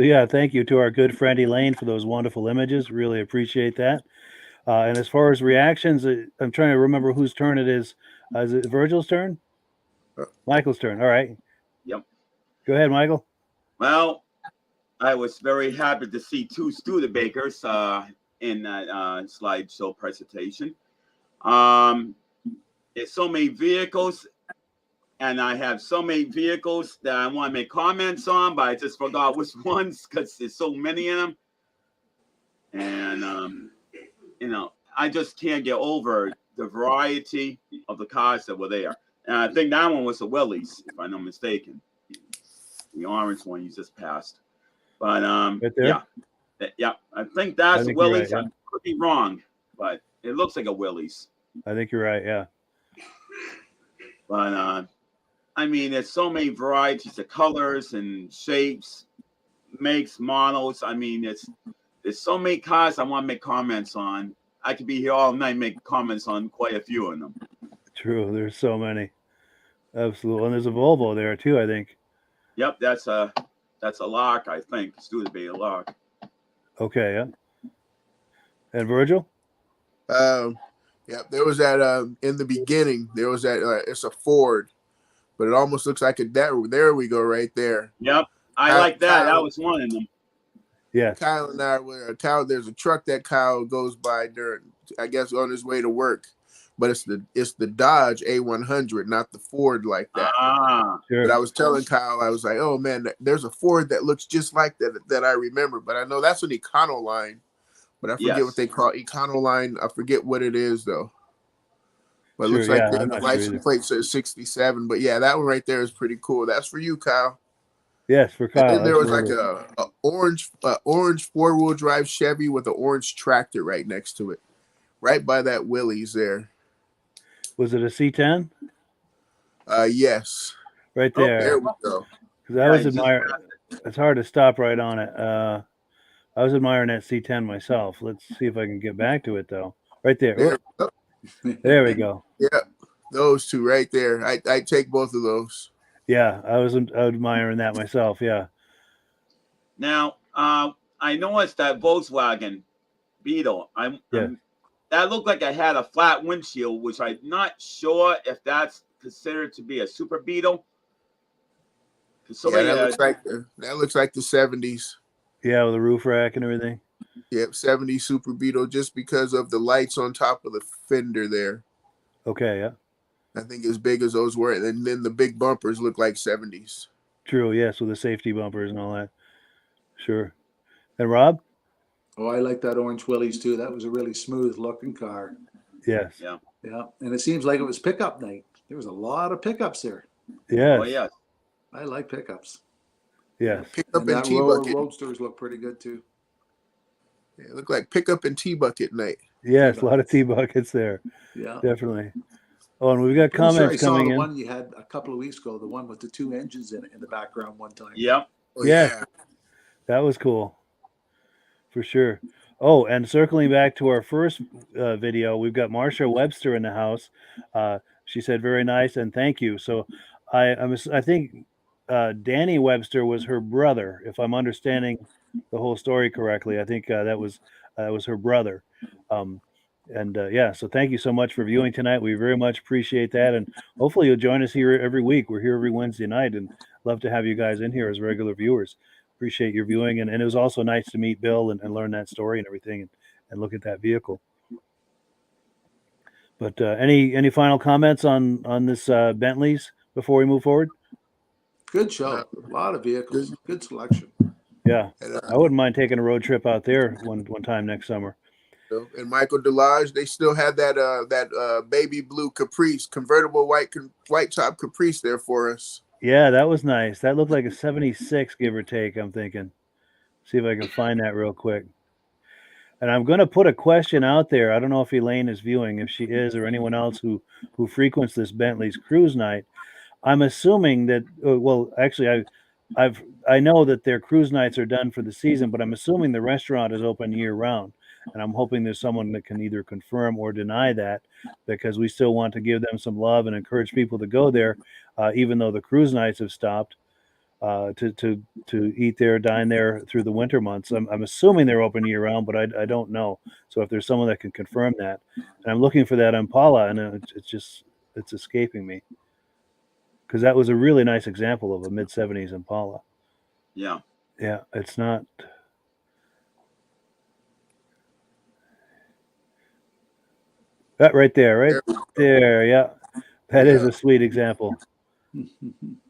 [SPEAKER 1] So yeah, thank you to our good friend Elaine for those wonderful images. Really appreciate that. And as far as reactions, I'm trying to remember whose turn it is. Is it Virgil's turn? Michael's turn. All right.
[SPEAKER 2] Yep.
[SPEAKER 1] Go ahead, Michael.
[SPEAKER 2] Well, I was very happy to see two Studebakers in that slideshow presentation. There's so many vehicles, and I have so many vehicles that I want to make comments on, but I just forgot which ones because there's so many of them. And, I just can't get over the variety of the cars that were there. And I think that one was the Willys, if I'm not mistaken. The orange one you just passed. But
[SPEAKER 1] right there?
[SPEAKER 2] Yeah. I think that's
[SPEAKER 1] think
[SPEAKER 2] Willys.
[SPEAKER 1] right, yeah.
[SPEAKER 2] I could be wrong, but it looks like a Willys.
[SPEAKER 1] I think you're right. Yeah.
[SPEAKER 2] But I mean, there's so many varieties of colors and shapes, makes, models. I mean, there's so many cars I want to make comments on. I could be here all night make comments on quite a few of them.
[SPEAKER 1] True. There's so many. Absolutely. And there's a Volvo there too, I think.
[SPEAKER 2] Yep, that's a lock, I think. Studebaker lock.
[SPEAKER 1] Okay, yeah. And Virgil?
[SPEAKER 3] Yeah, there was that in the beginning. There was that it's a Ford, but it almost looks like there we go right there.
[SPEAKER 2] Yep, I like that. That was one of them.
[SPEAKER 1] Yeah.
[SPEAKER 3] Kyle and I were there's a truck that Kyle goes by during, I guess, on his way to work, but it's the Dodge A100, not the Ford like that.
[SPEAKER 1] Sure.
[SPEAKER 3] But I was telling Kyle, I was like, oh man, there's a Ford that looks just like that I remember, but I know that's an Econoline, but I forget what they call Econoline. I forget what it is though. But it looks like the license plate says 67. But yeah, that one right there is pretty cool. That's for you, Kyle.
[SPEAKER 1] Yes, for Kyle.
[SPEAKER 3] And then there was like a orange 4-wheel drive Chevy with an orange tractor right next to it, right by that Willys there.
[SPEAKER 1] Was it a C10?
[SPEAKER 3] Yes.
[SPEAKER 1] Right there.
[SPEAKER 3] Oh, there we go.
[SPEAKER 1] Because I was admiring. It's hard to stop right on it. I was admiring that C10 myself. Let's see if I can get back to it though. Right there. There we go.
[SPEAKER 3] Yeah, those two right there. I take both of those.
[SPEAKER 1] Yeah, I was admiring that myself. Yeah.
[SPEAKER 2] Now, I noticed that Volkswagen Beetle. That looked like it had a flat windshield, which I'm not sure if that's considered to be a Super Beetle.
[SPEAKER 3] That looks like the 70s.
[SPEAKER 1] Yeah, with the roof rack and everything.
[SPEAKER 3] Yep, 70s Super Beetle, just because of the lights on top of the fender there.
[SPEAKER 1] Okay, yeah.
[SPEAKER 3] I think as big as those were, and then the big bumpers look like 70s.
[SPEAKER 1] True, yes, with the safety bumpers and all that. Sure. And Rob?
[SPEAKER 5] Oh, I like that orange Willys too. That was a really smooth looking car.
[SPEAKER 1] Yes.
[SPEAKER 2] Yeah.
[SPEAKER 5] Yeah, and it seems like it was pickup night. There was a lot of pickups there.
[SPEAKER 1] Yes.
[SPEAKER 2] Oh, yeah.
[SPEAKER 5] I like pickups.
[SPEAKER 1] Yes.
[SPEAKER 3] Pickup and T-bucket.
[SPEAKER 5] Roadsters look pretty good too.
[SPEAKER 3] Yeah, it looked like pickup and T-bucket night.
[SPEAKER 1] Yes, a lot of T-buckets there.
[SPEAKER 5] Yeah.
[SPEAKER 1] Definitely. Oh, and we've got comments coming in.
[SPEAKER 5] The one you had a couple of weeks ago, the one with the 2 engines in it in the background one time.
[SPEAKER 2] Yep.
[SPEAKER 3] Oh,
[SPEAKER 1] yeah. That was cool. For sure. Oh, and circling back to our first video, we've got Marsha Webster in the house. She said, very nice and thank you. So I think Danny Webster was her brother, if I'm understanding the whole story correctly. I think that was her brother. Yeah, so thank you so much for viewing tonight. We very much appreciate that. And hopefully you'll join us here every week. We're here every Wednesday night and love to have you guys in here as regular viewers. Appreciate your viewing. And it was also nice to meet Bill and learn that story and everything and look at that vehicle. But any final comments on this Bentley's before we move forward?
[SPEAKER 5] Good show. A lot of vehicles. Good selection.
[SPEAKER 1] Yeah. I wouldn't mind taking a road trip out there one time next summer.
[SPEAKER 3] And Michael Delage, they still had that baby blue Caprice, convertible white top Caprice there for us.
[SPEAKER 1] Yeah, that was nice. That looked like a 76, give or take, I'm thinking. See if I can find that real quick. And I'm going to put a question out there. I don't know if Elaine is viewing, if she is, or anyone else who frequents this Bentley's cruise night. I'm assuming that, well, actually, I know that their cruise nights are done for the season, but I'm assuming the restaurant is open year round. And I'm hoping there's someone that can either confirm or deny that, because we still want to give them some love and encourage people to go there, even though the cruise nights have stopped. to eat there, dine there through the winter months. I'm assuming they're open year round, but I don't know. So if there's someone that can confirm that, and I'm looking for that Impala, and it's escaping me, because that was a really nice example of a mid-'70s Impala.
[SPEAKER 2] Yeah.
[SPEAKER 1] Yeah, it's not. That right there, yeah. That is a sweet example.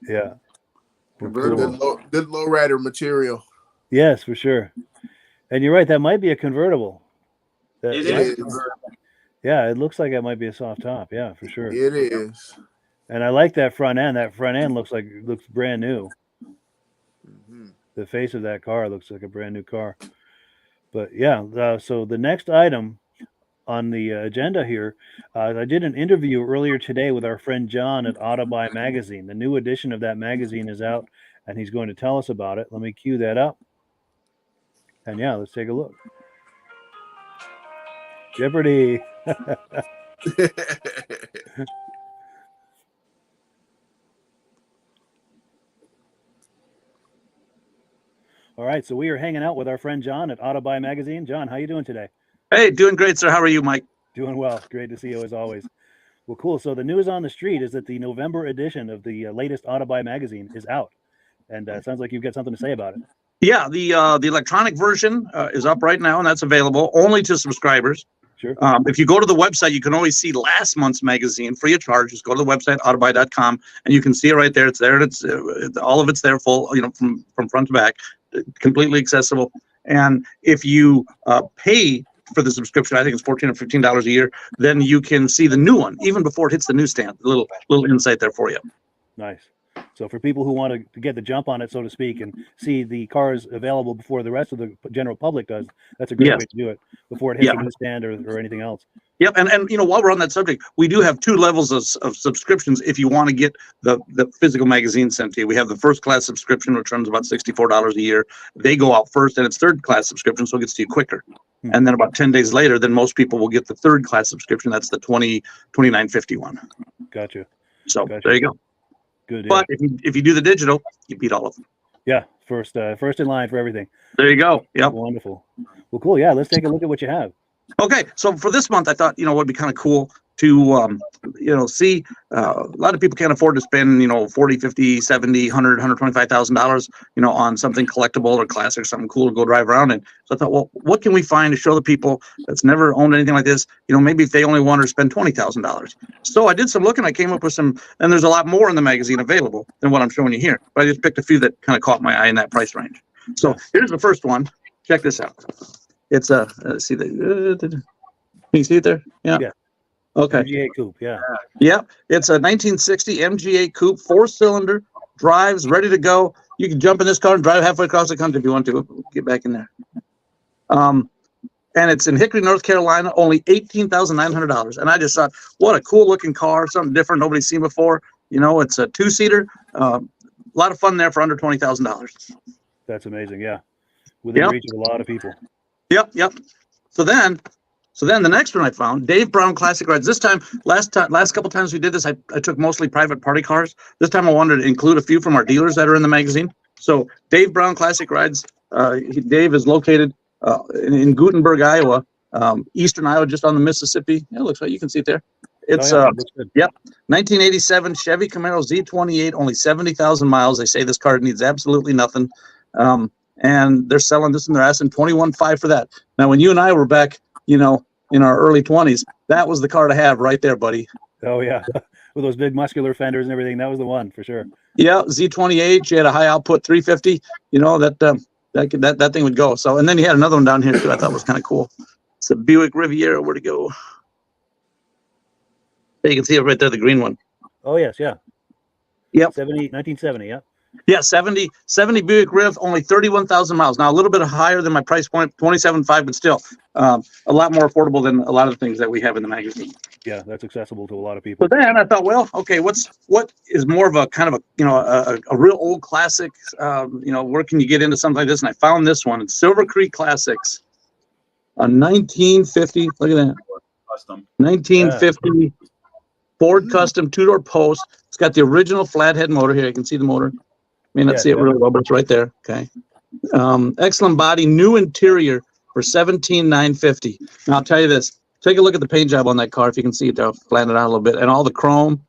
[SPEAKER 1] Yeah.
[SPEAKER 5] Convertible.
[SPEAKER 3] Good lowrider material.
[SPEAKER 1] Yes, for sure. And you're right, that might be a convertible.
[SPEAKER 2] It is.
[SPEAKER 1] Yeah, it looks like it might be a soft top. Yeah, for sure.
[SPEAKER 3] It is.
[SPEAKER 1] And I like that front end. That front end looks brand new.
[SPEAKER 3] Mm-hmm.
[SPEAKER 1] The face of that car looks like a brand new car. But yeah, so the next item on the agenda here, I did an interview earlier today with our friend John at Autobuy Magazine. The new edition of that magazine is out, and he's going to tell us about it. Let me cue that up. And yeah, let's take a look. Jeopardy. All right, so we are hanging out with our friend John at Autobuy Magazine. John, how you doing today?
[SPEAKER 7] Hey, doing great, sir. How are you, Mike?
[SPEAKER 1] Doing well. Great to see you as always. Well, cool. So the news on the street is that the November edition of the latest Autobuy Magazine is out, and it sounds like you've got something to say about it.
[SPEAKER 7] Yeah, the electronic version is up right now, and that's available only to subscribers.
[SPEAKER 1] Sure.
[SPEAKER 7] If you go to the website, you can always see last month's magazine free of charge. Just go to the website, autobuy.com, and you can see it right there. It's there, and it's all of it's there, full, from front to back, completely accessible. And if you pay for the subscription, I think it's $14 or $15 a year, then you can see the new one even before it hits the newsstand. A little insight there for you.
[SPEAKER 1] Nice. So for people who want to get the jump on it, so to speak, and see the cars available before the rest of the general public does, that's a great way to do it before it hits the newsstand or anything else.
[SPEAKER 7] Yep, and while we're on that subject, we do have two levels of subscriptions if you want to get the physical magazine sent to you. We have the first class subscription, which runs about $64 a year. They go out first, and it's third class subscription, so it gets to you quicker. And then about 10 days later, then most people will get the third class subscription. That's the $29.51.
[SPEAKER 1] Gotcha.
[SPEAKER 7] So there you go.
[SPEAKER 1] Good.
[SPEAKER 7] But if you do the digital, you beat all of them.
[SPEAKER 1] Yeah, first in line for everything.
[SPEAKER 7] There you go. Yep.
[SPEAKER 1] Wonderful. Well, cool. Yeah, let's take a look at what you have.
[SPEAKER 7] Okay, so for this month, I thought, what'd be kind of cool to, see, a lot of people can't afford to spend, $40, $50, $70, $100, $125,000, on something collectible or classic, something cool to go drive around in. So I thought, well, what can we find to show the people that's never owned anything like this, maybe if they only want to spend $20,000. So I did some looking, I came up with some, and there's a lot more in the magazine available than what I'm showing you here. But I just picked a few that kind of caught my eye in that price range. So here's the first one. Check this out. It's a, see the, can you see it there? Yeah. Okay.
[SPEAKER 1] MGA coupe, yeah.
[SPEAKER 7] Yep. It's a 1960 MGA coupe, 4-cylinder, drives, ready to go. You can jump in this car and drive halfway across the country if you want to. Get back in there. And it's in Hickory, North Carolina, only $18,900. And I just thought, what a cool looking car, something different nobody's seen before. It's a 2-seater. A lot of fun there for under $20,000.
[SPEAKER 1] That's amazing, yeah. Within reach of a lot of people.
[SPEAKER 7] Yep. So then the next one I found, Dave Brown Classic Rides. This time, last couple times we did this, I took mostly private party cars. This time I wanted to include a few from our dealers that are in the magazine. So Dave Brown Classic Rides. Dave is located in Gutenberg, Iowa, eastern Iowa, just on the Mississippi. It looks like you can see it there. It's 1987 Chevy Camaro Z28, only 70,000 miles. They say this car needs absolutely nothing. And they're selling this and they're asking $21,500 for that. Now, when you and I were back, in our early 20s, that was the car to have right there, buddy.
[SPEAKER 1] Oh, yeah. With those big muscular fenders and everything. That was the one for sure.
[SPEAKER 7] Yeah. Z28, you had a high output 350, that thing would go. So, and then you had another one down here too. I thought was kind of cool. It's a Buick Riviera. Where'd it go? There, you can see it right there, the green one.
[SPEAKER 1] Oh, yes. Yeah.
[SPEAKER 7] Yep.
[SPEAKER 1] 1970. Yeah.
[SPEAKER 7] Yeah, 70 Buick Riv, only 31,000 miles. Now, a little bit higher than my price point, $27,500, but still a lot more affordable than a lot of the things that we have in the magazine.
[SPEAKER 1] Yeah, that's accessible to a lot of people.
[SPEAKER 7] So then I thought, well, okay, what is more of a kind of a real old classic? Where can you get into something like this? And I found this one. It's Silver Creek Classics, a 1950. Look at that.
[SPEAKER 2] Custom.
[SPEAKER 7] 1950 Ford Custom 2-door post. It's got the original flathead motor here. You can see the motor. May not see it really well, but it's right there. Okay. Excellent body, new interior for $17,950. Now I'll tell you this. Take a look at the paint job on that car if you can see it. I'll flatten it out a little bit. And all the chrome,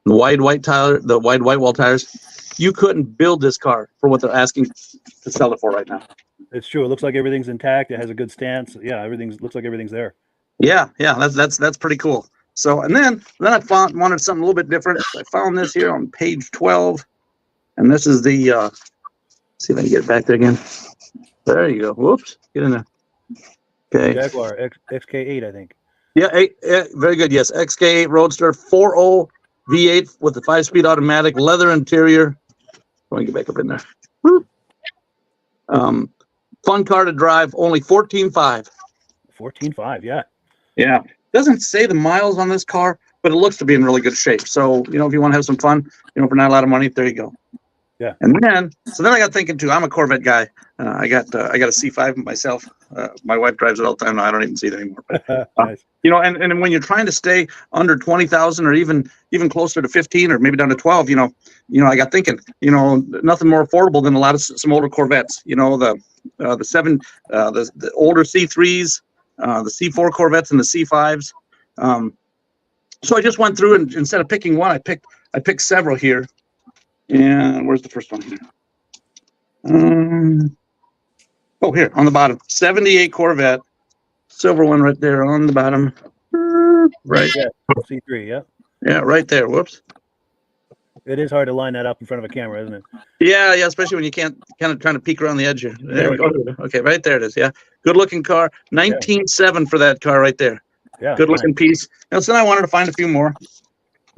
[SPEAKER 7] the wide white wall tires. You couldn't build this car for what they're asking to sell it for right now.
[SPEAKER 1] It's true. It looks like everything's intact. It has a good stance. Yeah, looks like everything's there.
[SPEAKER 7] Yeah, that's pretty cool. So, and then I wanted something a little bit different. I found this here on page 12, and this is the. See if I can get it back there again. There you go. Whoops, get in there. Okay.
[SPEAKER 1] Jaguar XK8, I think.
[SPEAKER 7] Yeah, very good. Yes, XK8 Roadster 4.0 V8 with the 5-speed automatic, leather interior. Let me get back up in there. Fun car to drive. Only 14.5.
[SPEAKER 1] 14.5. Yeah.
[SPEAKER 7] Yeah. Doesn't say the miles on this car, but it looks to be in really good shape. So, if you want to have some fun, for not a lot of money, there you go.
[SPEAKER 1] Yeah.
[SPEAKER 7] And then I got thinking too. I'm a Corvette guy. I got a C5 myself. My wife drives it all the time. No, I don't even see it anymore. But,
[SPEAKER 1] nice.
[SPEAKER 7] And when you're trying to stay under 20,000 or even closer to 15 or maybe down to 12, I got thinking, nothing more affordable than some older Corvettes. The older C3s, the C4 Corvettes, and the C5s. So I just went through and instead of picking one, I picked several here. And where's the first one here? Here on the bottom, 78 Corvette, silver one right there on the bottom. Right.
[SPEAKER 1] Yeah, C3. Yeah.
[SPEAKER 7] Yeah, right there. Whoops.
[SPEAKER 1] It is hard to line that up in front of a camera, isn't it?
[SPEAKER 7] Yeah, especially when you can't kind of trying to peek around the edge here. There we go. Okay, right there it is. Yeah, good looking car. 19.7 for that car right there.
[SPEAKER 1] Yeah,
[SPEAKER 7] good looking piece. And so then I wanted to find a few more,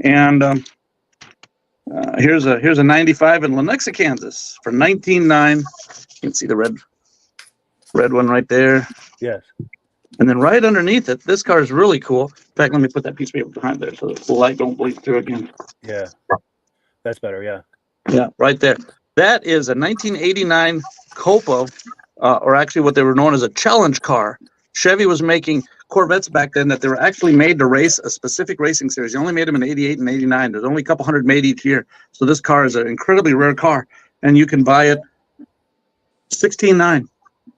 [SPEAKER 7] and here's a 95 in Lenexa, Kansas for 19.9. You can see the red one right there.
[SPEAKER 1] Yes.
[SPEAKER 7] And then right underneath it, this car is really cool. In fact, let me put that piece of paper behind there so the light don't bleed through again.
[SPEAKER 1] Yeah. That's better, yeah.
[SPEAKER 7] Yeah, right there. That is a 1989 Copa, or actually what they were known as a challenge car. Chevy was making Corvettes back then that they were actually made to race a specific racing series. They only made them in 88 and 89. There's only a couple hundred made each year. So this car is an incredibly rare car, and you can buy it $16,900.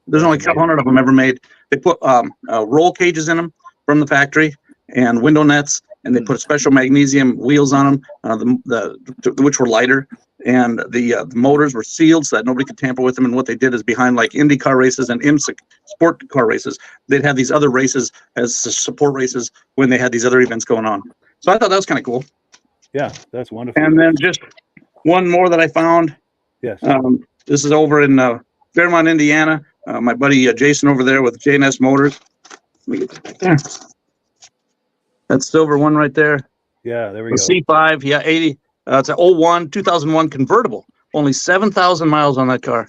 [SPEAKER 7] There's only a couple hundred of them ever made. They put roll cages in them from the factory and window nets, and they put special magnesium wheels on them, which were lighter, and the motors were sealed so that nobody could tamper with them. And what they did is behind like Indy car races and IMSA sport car races, they'd have these other races as support races when they had these other events going on. So I thought that was kind of cool.
[SPEAKER 1] Yeah, that's wonderful.
[SPEAKER 7] And then just one more that I found.
[SPEAKER 1] Yes.
[SPEAKER 7] This is over in Fairmont, Indiana. My buddy Jason over there with J&S Motors. Let me get that back there. That silver one right there.
[SPEAKER 1] Yeah, there we go.
[SPEAKER 7] C5, yeah, 80. It's an 2001 convertible. Only 7,000 miles on that car.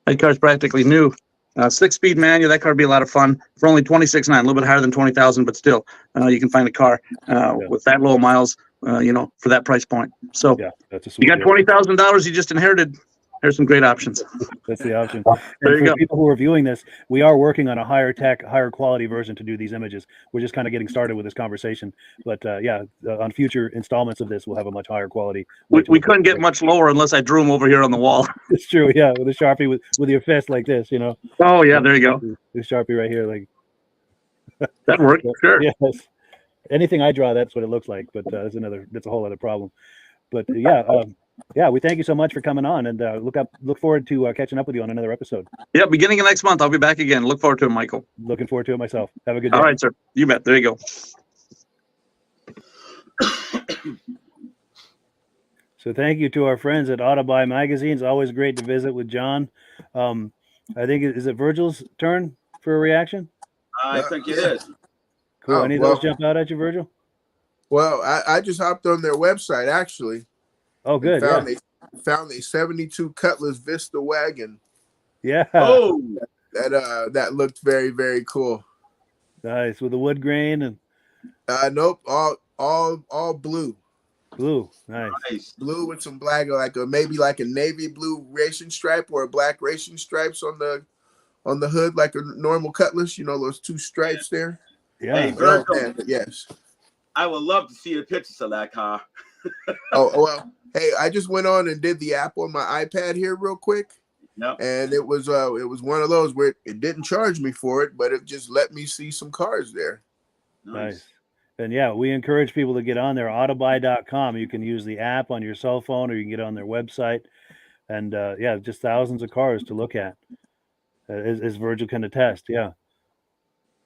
[SPEAKER 7] That car's practically new. 6-speed manual. That car would be a lot of fun for only $26,900, a little bit higher than $20,000, but still, you can find a car with that low miles, for that price point. So
[SPEAKER 1] yeah, that's a sweet
[SPEAKER 7] you got $20,000 you just inherited. There's some great options.
[SPEAKER 1] That's the option.
[SPEAKER 7] There you go.
[SPEAKER 1] People who are viewing this, we are working on a higher tech, higher quality version to do these images. We're just kind of getting started with this conversation. But on future installments of this, we'll have a much higher quality.
[SPEAKER 7] We couldn't get much lower unless I drew them over here on the wall.
[SPEAKER 1] It's true. Yeah, with a Sharpie with your fist like this,
[SPEAKER 7] Oh, yeah, there you go.
[SPEAKER 1] The Sharpie right here. Like
[SPEAKER 7] that worked, sure.
[SPEAKER 1] Yes. Anything I draw, that's what it looks like. But that's a whole other problem. But yeah, we thank you so much for coming on, and look forward to catching up with you on another episode.
[SPEAKER 7] Yeah, beginning of next month, I'll be back again. Look forward to it, Michael.
[SPEAKER 1] Looking forward to it myself. Have a good day.
[SPEAKER 7] All right, sir. You bet. There you go.
[SPEAKER 1] So thank you to our friends at Autobuy Magazine. It's always great to visit with John. I think is it Virgil's turn for a reaction?
[SPEAKER 2] I think it is.
[SPEAKER 1] Cool. Any of those jump out at you, Virgil?
[SPEAKER 3] Well, I just hopped on their website actually.
[SPEAKER 1] Oh, good.
[SPEAKER 3] Found a 72 Cutlass Vista wagon.
[SPEAKER 1] Yeah.
[SPEAKER 2] Oh,
[SPEAKER 3] that looked very, very cool.
[SPEAKER 1] Nice, with the wood grain and.
[SPEAKER 3] Nope, all blue.
[SPEAKER 1] Blue, nice.
[SPEAKER 3] Blue with some black, maybe like a navy blue racing stripe or a black racing stripes on the hood, like a normal Cutlass. Those two stripes there.
[SPEAKER 1] Yeah.
[SPEAKER 2] Hey, Virgil,
[SPEAKER 3] yes.
[SPEAKER 2] I would love to see the pictures of that car.
[SPEAKER 3] Well, hey, I just went on and did the app on my iPad here real quick.
[SPEAKER 2] Yep.
[SPEAKER 3] And it was one of those where it didn't charge me for it, but it just let me see some cars there.
[SPEAKER 1] Nice. And yeah, we encourage people to get on there, autobuy.com. You can use the app on your cell phone, or you can get on their website. And yeah, just thousands of cars to look at, as Virgil can attest. Yeah.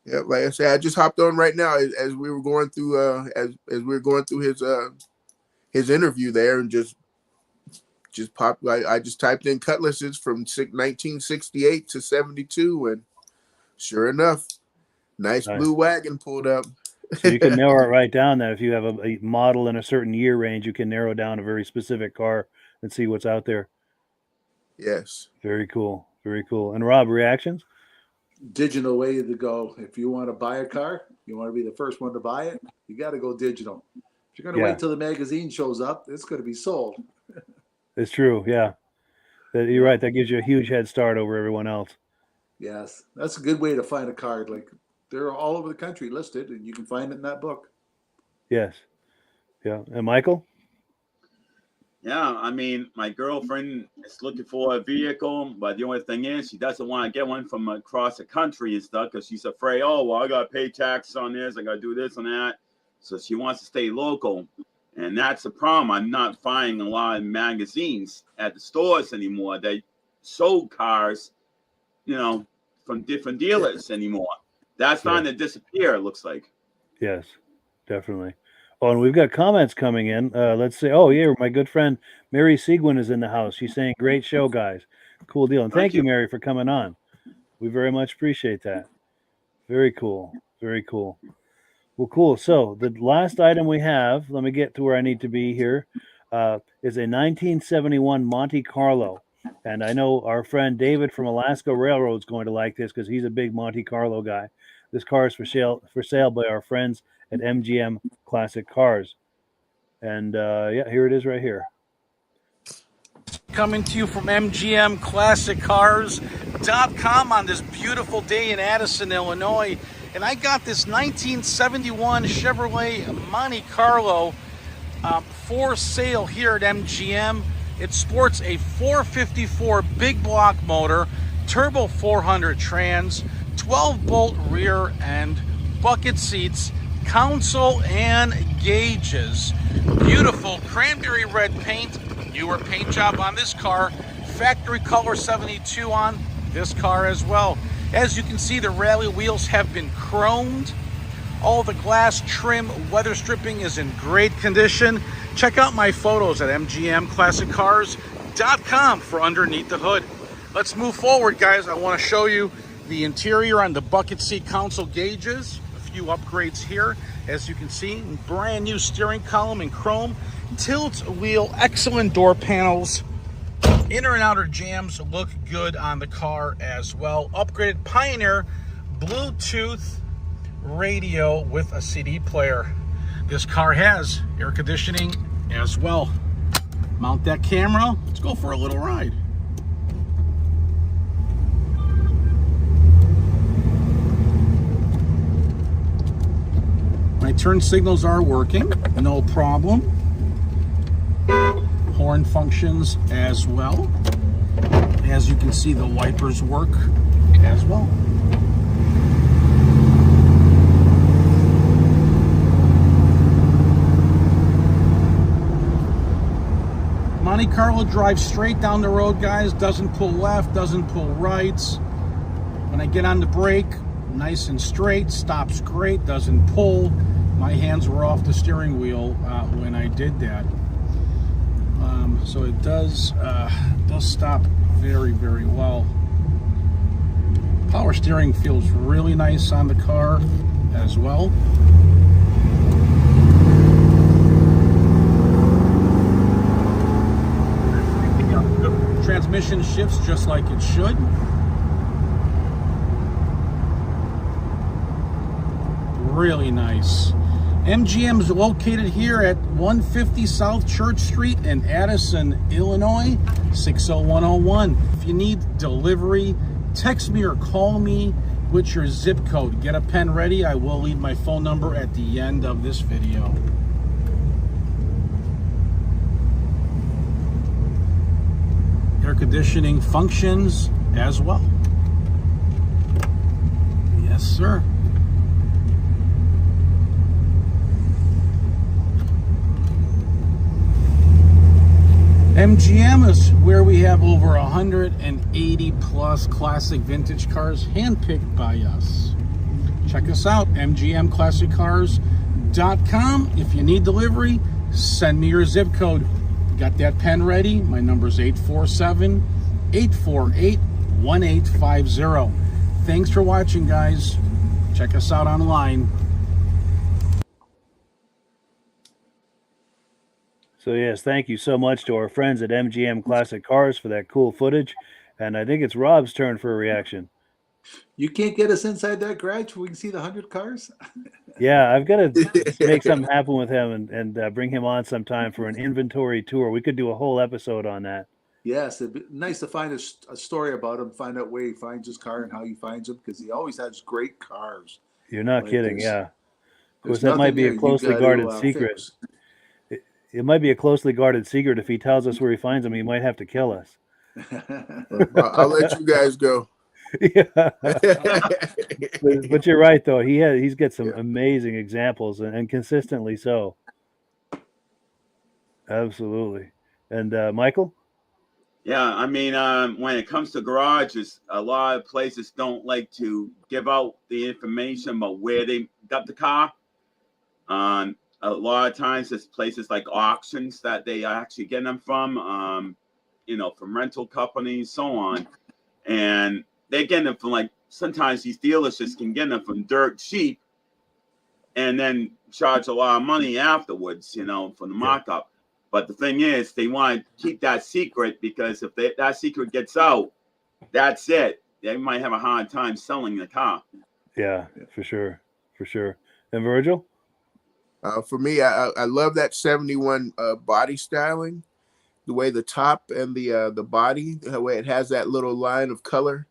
[SPEAKER 3] Yeah, like I said, I just hopped on right now as we were going through as we were going through his interview there, and just popped. I just typed in Cutlasses from 1968 to 72, and sure enough, nice blue wagon pulled up.
[SPEAKER 1] So you can narrow it right down. That if you have a model in a certain year range, you can narrow down a very specific car and see what's out there.
[SPEAKER 3] Yes.
[SPEAKER 1] Very cool. Very cool. And Rob, reactions?
[SPEAKER 5] Digital way to go. If you want to buy a car, you want to be the first one to buy it, you got to go digital. If you're going to wait till the magazine shows up, it's going to be sold.
[SPEAKER 1] It's true. Yeah. You're right. That gives you a huge head start over everyone else.
[SPEAKER 5] Yes. That's a good way to find a car. Like, they're all over the country listed, and you can find it in that book.
[SPEAKER 1] Yes. Yeah. And Michael?
[SPEAKER 2] Yeah, I mean, my girlfriend is looking for a vehicle, but the only thing is she doesn't want to get one from across the country and stuff because she's afraid, oh, well, I got to pay tax on this, I got to do this and that. So she wants to stay local. And that's the problem. I'm not finding a lot of magazines at the stores anymore. They sold cars, from different dealers anymore. That's starting to disappear, it looks like.
[SPEAKER 1] Yes, definitely. Oh, and we've got comments coming in. Let's say, oh, yeah, my good friend Mary Seguin is in the house. She's saying, great show, guys. Cool deal. And thank you, Mary, for coming on. We very much appreciate that. Very cool. Very cool. Well, cool. So the last item we have, let me get to where I need to be here, is a 1971 Monte Carlo. And I know our friend David from Alaska Railroad is going to like this because he's a big Monte Carlo guy. This car is for sale by our friends at MGM Classic Cars. And yeah, here it is right here.
[SPEAKER 8] Coming to you from MGMClassicCars.com on this beautiful day in Addison, Illinois. And I got this 1971 Chevrolet Monte Carlo for sale here at MGM. It sports a 454 big block motor, turbo 400 trans, 12-bolt rear end, bucket seats, console and gauges. Beautiful cranberry red paint, newer paint job on this car. Factory color 72 on this car as well. As you can see, the rally wheels have been chromed. All the glass trim, weather stripping is in great condition. Check out my photos at MGMClassicCars.com for underneath the hood. Let's move forward, guys. I want to show you the interior on the bucket seat console gauges. A few upgrades here. As you can see, brand new steering column in chrome. Tilt wheel, excellent door panels. Inner and outer jams look good on the car as well. Upgraded Pioneer Bluetooth radio with a CD player. This car has air conditioning as well. Mount that camera. Let's go for a little ride. My turn signals are working, no problem. Horn functions as well. As you can see, the wipers work as well. Monte Carlo drives straight down the road, guys. Doesn't pull left, doesn't pull right. When I get on the brake, nice and straight, stops great, doesn't pull. My hands were off the steering wheel when I did that. So it does stop very, very well. Power steering feels really nice on the car as well. Transmission shifts just like it should. Really nice. MGM is located here at 150 South Church Street in Addison, Illinois, 60101. If you need delivery, text me or call me with your zip code. Get a pen ready. I will leave my phone number at the end of this video. conditioning functions as well. Yes, sir. MGM is where we have over 180 plus classic vintage cars handpicked by us. Check us out, mgmclassiccars.com. If you need delivery, send me your zip code. Got that pen ready? My number is 847-848-1850. Thanks for watching, guys. Check us out online.
[SPEAKER 1] So yes, thank you so much to our friends at MGM Classic Cars for that cool footage. And I think it's Rob's turn for a reaction.
[SPEAKER 5] You can't get us inside that garage where we can see the 100 cars?
[SPEAKER 1] Yeah, I've got to make something happen with him and bring him on sometime for an inventory tour. We could do a whole episode on that.
[SPEAKER 5] Yes, it'd be nice to find a story about him, find out where he finds his car and how he finds them, because he always has great cars.
[SPEAKER 1] You're not kidding, yeah. Of course,
[SPEAKER 5] There's
[SPEAKER 1] that might be
[SPEAKER 5] nothing
[SPEAKER 1] a closely guarded
[SPEAKER 5] to,
[SPEAKER 1] secret. It might be a closely guarded secret. If he tells us where he finds them, he might have to kill us.
[SPEAKER 3] I'll let you guys go.
[SPEAKER 1] Yeah. but you're right, though. He's got some amazing examples, and consistently so. Absolutely. And Michael?
[SPEAKER 2] Yeah, I mean, when it comes to garages, a lot of places don't like to give out the information about where they got the car. A lot of times it's places like auctions that they actually get them from, from rental companies, so on. And they get them from, like, sometimes these dealerships can get them from dirt cheap and then charge a lot of money afterwards, for the markup. But the thing is, they want to keep that secret, because if that secret gets out, that's it. They might have a hard time selling the car.
[SPEAKER 1] Yeah, for sure. For sure. And Virgil?
[SPEAKER 3] For me, I love that 71 body styling, the way the top and the body, the way it has that little line of color.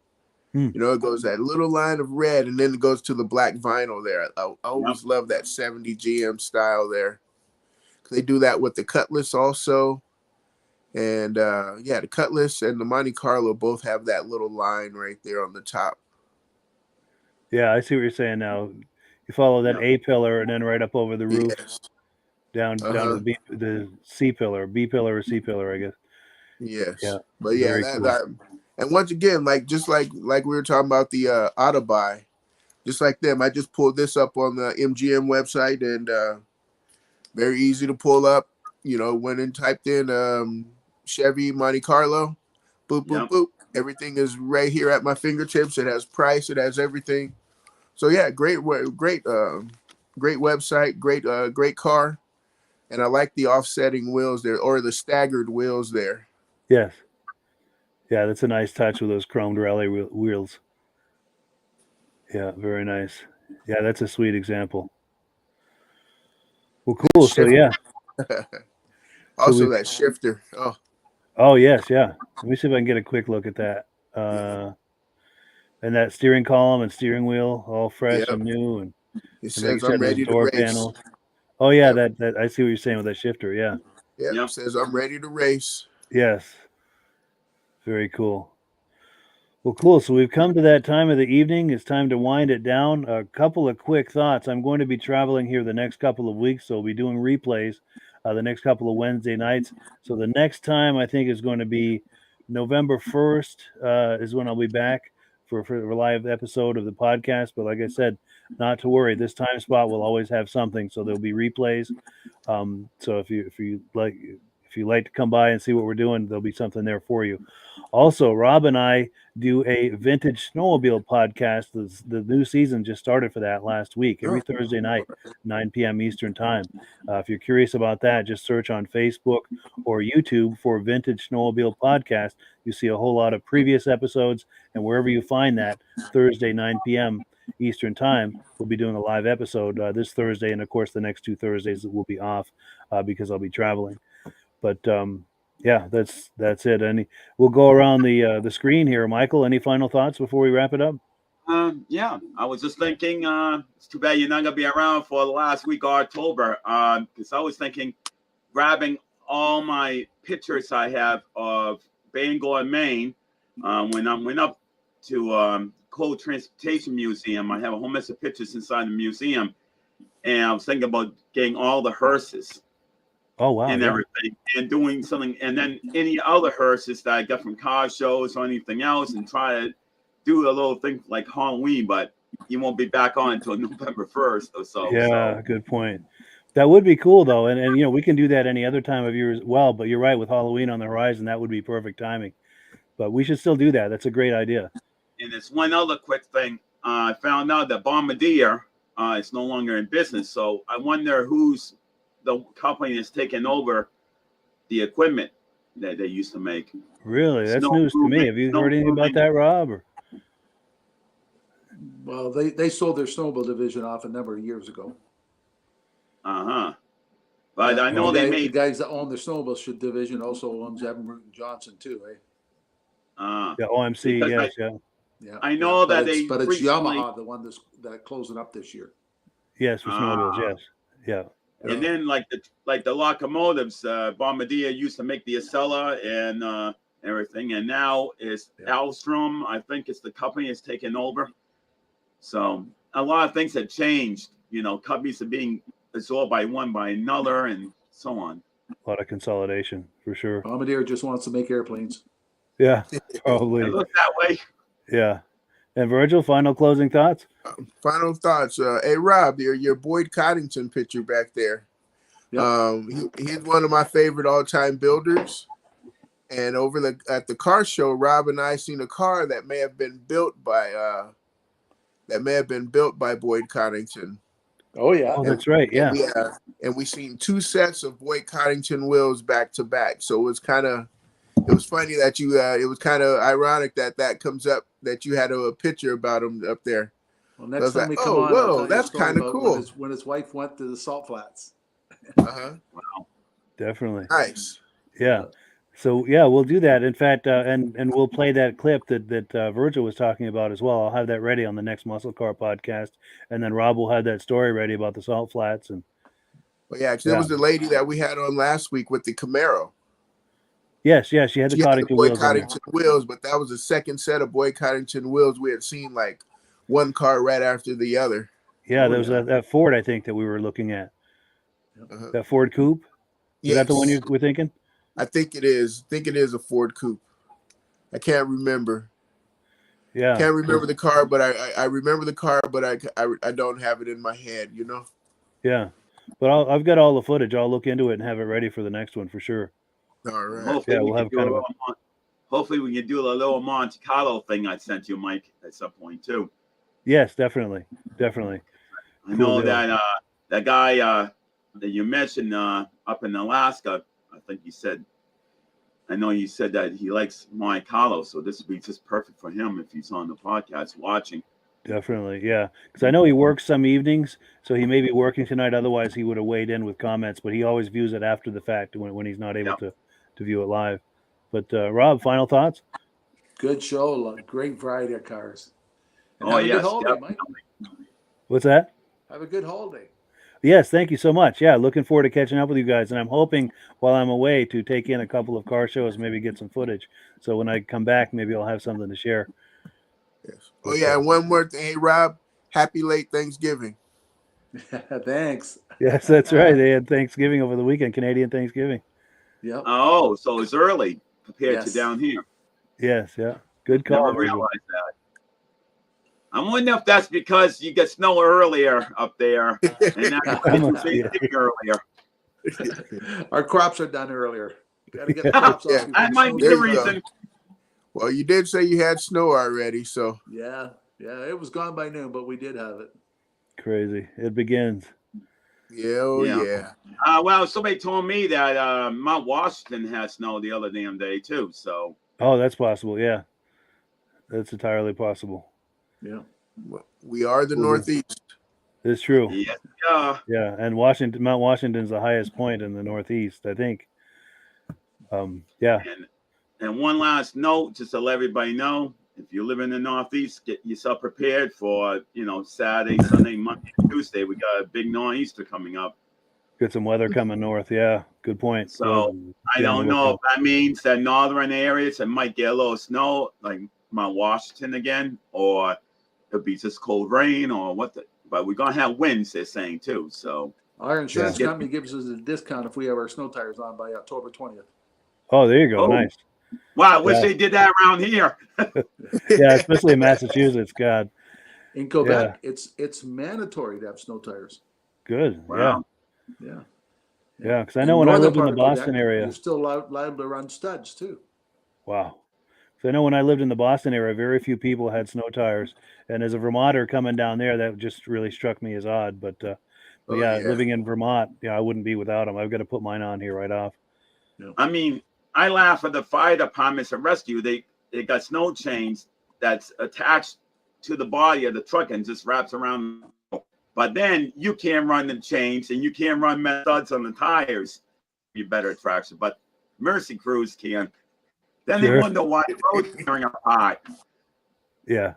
[SPEAKER 3] It goes that little line of red, and then it goes to the black vinyl there. I always love that 70 GM style there. They do that with the Cutlass also. And the Cutlass and the Monte Carlo both have that little line right there on the top.
[SPEAKER 1] Yeah, I see what you're saying now. You follow that A pillar and then right up over the roof, down to the C pillar, B pillar or C pillar, I guess.
[SPEAKER 3] Yes.
[SPEAKER 1] Yeah.
[SPEAKER 3] But yeah, that and once again, just like we were talking about the auto buy, just like them, I just pulled this up on the MGM website, and very easy to pull up. Went and typed in Chevy Monte Carlo, boop, boop, boop. Everything is right here at my fingertips. It has price. It has everything. So yeah, great website, great car, and I like the offsetting wheels there, or the staggered wheels there.
[SPEAKER 1] Yes. Yeah, that's a nice touch with those chromed rally wheels. Yeah, very nice. Yeah, that's a sweet example. Well, cool. So yeah.
[SPEAKER 3] Also, that shifter.
[SPEAKER 1] Oh yes, yeah. Let me see if I can get a quick look at that. And that steering column and steering wheel, all fresh and new, and
[SPEAKER 3] it says I'm ready to race.
[SPEAKER 1] Panels. Oh yeah, that I see what you're saying with that shifter. Yeah.
[SPEAKER 3] Yeah. It says I'm ready to race.
[SPEAKER 1] Yes. Very cool. Well, cool. So we've come to that time of the evening. It's time to wind it down. A couple of quick thoughts. I'm going to be traveling here the next couple of weeks, so we'll be doing replays the next couple of Wednesday nights. So the next time I think is going to be November 1st is when I'll be back for a live episode of the podcast. But like I said, not to worry. This time spot will always have something, so there'll be replays. So if you like to come by and see what we're doing, there'll be something there for you. Also, Rob and I do a vintage snowmobile podcast. The new season just started for that last week, every Thursday night, 9 p.m. Eastern time. If you're curious about that, just search on Facebook or YouTube for Vintage Snowmobile Podcast. You see a whole lot of previous episodes, and wherever you find that, Thursday, 9 p.m. Eastern time, we'll be doing a live episode this Thursday, and of course the next 2 Thursdays will be off because I'll be traveling. But yeah, that's it. And we'll go around the screen here. Michael, any final thoughts before we wrap it up?
[SPEAKER 2] Yeah, I was just thinking, it's too bad you're not gonna be around for the last week of October. Because I was thinking, grabbing all my pictures I have of Bangor, Maine. When I went up to Coal Transportation Museum, I have a whole mess of pictures inside the museum, and I was thinking about getting all the hearses.
[SPEAKER 1] Oh wow!
[SPEAKER 2] And everything, and doing something, and then any other hearses that I got from car shows or anything else, and try to do a little thing like Halloween, but you won't be back on until November 1st or so.
[SPEAKER 1] Yeah, good point. That would be cool though, and you know we can do that any other time of year as well. But you're right, with Halloween on the horizon, that would be perfect timing. But we should still do that. That's a great idea.
[SPEAKER 2] And there's one other quick thing. I found out that Bombardier is no longer in business, so I wonder who's the company that's taken over the equipment that they used to make.
[SPEAKER 1] Really, that's news to me. Have you heard anything about that, Rob? Or?
[SPEAKER 5] Well, they sold their snowmobile division off a number of years ago.
[SPEAKER 2] But I know they made
[SPEAKER 5] the guys that own the snowmobile division also owns Evinrude and Johnson too, eh?
[SPEAKER 1] Yeah, OMC, yes,
[SPEAKER 5] yeah.
[SPEAKER 2] I know that
[SPEAKER 5] but it's Yamaha, the one that's closing up this year.
[SPEAKER 1] Yes, for snowmobiles, yes, yeah.
[SPEAKER 2] And then like the locomotives, Bombardier used to make the Acela and everything, and now it's Alstrom. I think it's the company that's taken over. So a lot of things have changed. You know, companies are being absorbed by one by another, and so on.
[SPEAKER 1] A lot of consolidation for sure.
[SPEAKER 5] Bombardier just wants to make airplanes.
[SPEAKER 1] Yeah, probably.
[SPEAKER 2] It looks that way.
[SPEAKER 1] Yeah. And Virgil, final closing thoughts?
[SPEAKER 3] Final thoughts. Hey, Rob, your Boyd Coddington picture back there. Yep. He's one of my favorite all-time builders. And at the car show, Rob and I seen a car that may have been built by Boyd Coddington.
[SPEAKER 5] Oh yeah.
[SPEAKER 1] Oh, that's right. Yeah.
[SPEAKER 3] And we seen 2 sets of Boyd Coddington wheels back to back. So it was funny that you. It was kind of ironic that comes up that you had a picture about him up there.
[SPEAKER 5] Well, next time we come on,
[SPEAKER 3] whoa, that's kind of cool.
[SPEAKER 5] When his wife went to the salt flats.
[SPEAKER 2] Wow.
[SPEAKER 1] Definitely.
[SPEAKER 3] Nice.
[SPEAKER 1] Yeah. So yeah, we'll do that. In fact, and we'll play that clip that Virgil was talking about as well. I'll have that ready on the next Muscle Car podcast, and then Rob will have that story ready about the salt flats. And
[SPEAKER 3] well, yeah, there was the lady that we had on last week with the Camaro.
[SPEAKER 1] Yes, she had the Coddington
[SPEAKER 3] Boyd
[SPEAKER 1] wheels.
[SPEAKER 3] Coddington wheels, but that was the second set of Boyd Coddington wheels we had seen, like one car right after the other.
[SPEAKER 1] Yeah, there was that Ford, I think, that we were looking at. That Ford Coupe. Is that the one you were thinking?
[SPEAKER 3] I think it is. I think it is a Ford Coupe. I can't remember.
[SPEAKER 1] Yeah,
[SPEAKER 3] can't remember the car, but I remember the car, but I don't have it in my head. You know.
[SPEAKER 1] Yeah, but I've got all the footage. I'll look into it and have it ready for the next one for sure.
[SPEAKER 3] All right.
[SPEAKER 2] Hopefully we'll have kind of hopefully we can do a little Monte Carlo thing I sent you, Mike, at some point too.
[SPEAKER 1] Yes, definitely.
[SPEAKER 2] I know that that guy that you mentioned up in Alaska, I think you said. I know you said that he likes Monte Carlo, so this would be just perfect for him if he's on the podcast watching.
[SPEAKER 1] Definitely, yeah. Because I know he works some evenings, so he may be working tonight. Otherwise, he would have weighed in with comments. But he always views it after the fact when he's not able to view it live. But Rob, final thoughts?
[SPEAKER 5] Good show, great variety of cars. And
[SPEAKER 2] have a good
[SPEAKER 5] holiday, Mike.
[SPEAKER 1] What's that?
[SPEAKER 5] Have a good holiday.
[SPEAKER 1] Yes, thank you so much. Yeah, looking forward to catching up with you guys. And I'm hoping while I'm away to take in a couple of car shows, maybe get some footage. So when I come back, maybe I'll have something to share.
[SPEAKER 3] Yes. Oh, yeah, and one more thing. Hey, Rob, happy late Thanksgiving.
[SPEAKER 5] Thanks.
[SPEAKER 1] Yes, that's right. They had Thanksgiving over the weekend, Canadian Thanksgiving.
[SPEAKER 5] Yeah.
[SPEAKER 2] Oh, so it's early compared to down here.
[SPEAKER 1] Yes, yeah. Good call.
[SPEAKER 2] Never realized that. I'm wondering if that's because you get snow earlier up there, and Thanksgiving earlier.
[SPEAKER 5] Our crops are done earlier. Gotta get the crops off.
[SPEAKER 2] That might be the reason.
[SPEAKER 3] Well, you did say you had snow already, so.
[SPEAKER 5] Yeah, it was gone by noon, but we did have it.
[SPEAKER 1] Crazy. It begins.
[SPEAKER 3] Yeah.
[SPEAKER 2] Well, somebody told me that Mount Washington had snow the other damn day too. So.
[SPEAKER 1] Oh, that's possible. Yeah, that's entirely possible.
[SPEAKER 5] Yeah.
[SPEAKER 3] We are the Northeast.
[SPEAKER 1] It's true.
[SPEAKER 2] Yeah.
[SPEAKER 1] Yeah, and Mount Washington's the highest point in the Northeast, I think. Yeah.
[SPEAKER 2] And one last note, just to let everybody know, if you live in the Northeast, get yourself prepared for, Saturday, Sunday, Monday, Tuesday. We got a big nor'easter coming up.
[SPEAKER 1] Get some weather coming north. Yeah, good point.
[SPEAKER 2] So I don't know if that means that northern areas it might get a little snow, like Mount Washington again, or it'll be just cold rain, or what. But we're gonna have winds, they're saying too. So
[SPEAKER 5] our insurance company gives us a discount if we have our snow tires on by October 20th.
[SPEAKER 1] Oh, there you go. Nice.
[SPEAKER 2] Wow, I wish they did that around here.
[SPEAKER 1] Yeah, especially in Massachusetts. God.
[SPEAKER 5] In Quebec, it's mandatory to have snow tires.
[SPEAKER 1] Good.
[SPEAKER 2] Wow.
[SPEAKER 5] Yeah.
[SPEAKER 1] Yeah, because I know when I lived in the Boston area,
[SPEAKER 5] you're still liable to run studs too.
[SPEAKER 1] Wow. So I know when I lived in the Boston area, very few people had snow tires, and as a Vermonter coming down there, that just really struck me as odd. But living in Vermont, I wouldn't be without them. I've got to put mine on here right off.
[SPEAKER 2] I mean, I laugh at the fire departments and rescue. They got snow chains that's attached to the body of the truck and just wraps around. But then you can't run the chains and you can't run studs on the tires. Be better traction. But Mercy Crews can. Then they wonder why the road's tearing apart.
[SPEAKER 1] Yeah.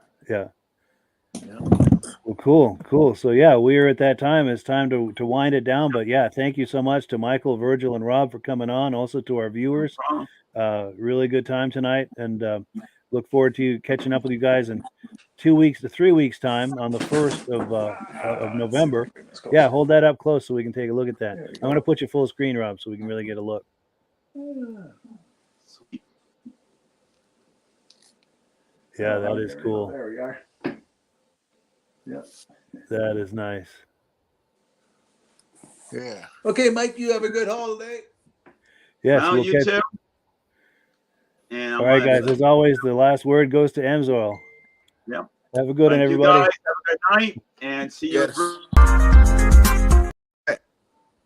[SPEAKER 1] Well, cool. So we are at that time. It's time to wind it down. But thank you so much to Michael, Virgil, and Rob for coming on. Also to our viewers. Really good time tonight, and look forward to catching up with you guys in 2 weeks to 3 weeks time on the 1st of November. Yeah, hold that up close so we can take a look at that. I'm going to put you full screen, Rob, so we can really get a look.
[SPEAKER 2] Sweet.
[SPEAKER 1] Yeah, that is cool.
[SPEAKER 5] There we are. Yeah.
[SPEAKER 1] That is nice.
[SPEAKER 3] Yeah.
[SPEAKER 5] Okay, Mike, you have a good holiday.
[SPEAKER 1] Yes,
[SPEAKER 2] well, you too. And
[SPEAKER 1] all right, guys. As always, the last word goes to Amsoil.
[SPEAKER 2] Yep.
[SPEAKER 1] Have a good one, everybody.
[SPEAKER 2] Guys. Have a good night, and see you.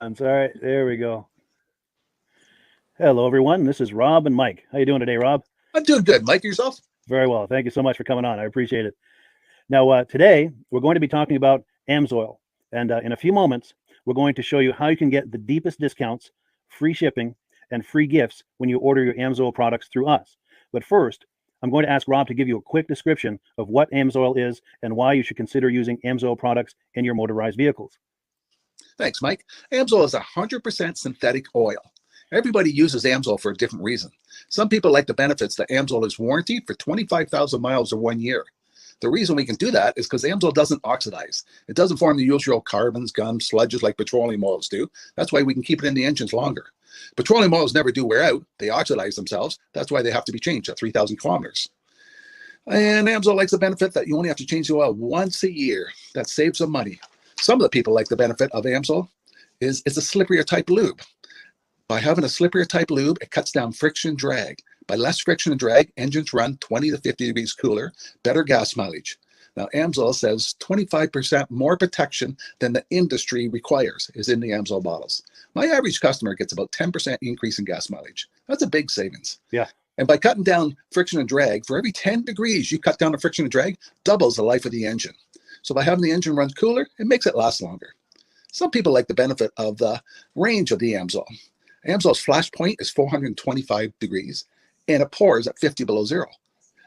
[SPEAKER 1] I'm sorry. There we go. Hello, everyone. This is Rob and Mike. How you doing today, Rob?
[SPEAKER 9] I'm doing good. Mike, yourself?
[SPEAKER 1] Very well. Thank you so much for coming on. I appreciate it. Now, today, we're going to be talking about Amsoil. And in a few moments, we're going to show you how you can get the deepest discounts, free shipping, and free gifts when you order your Amsoil products through us. But first, I'm going to ask Rob to give you a quick description of what Amsoil is and why you should consider using Amsoil products in your motorized vehicles.
[SPEAKER 9] Thanks, Mike. Amsoil is 100% synthetic oil. Everybody uses Amsoil for a different reason. Some people like the benefits that Amsoil is warranted for 25,000 miles or 1 year. The reason we can do that is because Amsoil doesn't oxidize. It doesn't form the usual carbons, gums, sludges like petroleum oils do. That's why we can keep it in the engines longer. Petroleum oils never do wear out. They oxidize themselves. That's why they have to be changed at 3,000 kilometers. And Amsoil likes the benefit that you only have to change the oil once a year. That saves some money. Some of the people like the benefit of Amsoil is it's a slipperier type lube. By having a slipperier type lube, it cuts down friction and drag. By less friction and drag, engines run 20 to 50 degrees cooler, better gas mileage. Now, Amsoil says 25% more protection than the industry requires is in the Amsoil bottles. My average customer gets about 10% increase in gas mileage. That's a big savings.
[SPEAKER 1] Yeah.
[SPEAKER 9] And by cutting down friction and drag, for every 10 degrees you cut down the friction and drag, doubles the life of the engine. So by having the engine run cooler, it makes it last longer. Some people like the benefit of the range of the Amsoil. Amsoil's flash point is 425 degrees, and it pours at 50 below zero.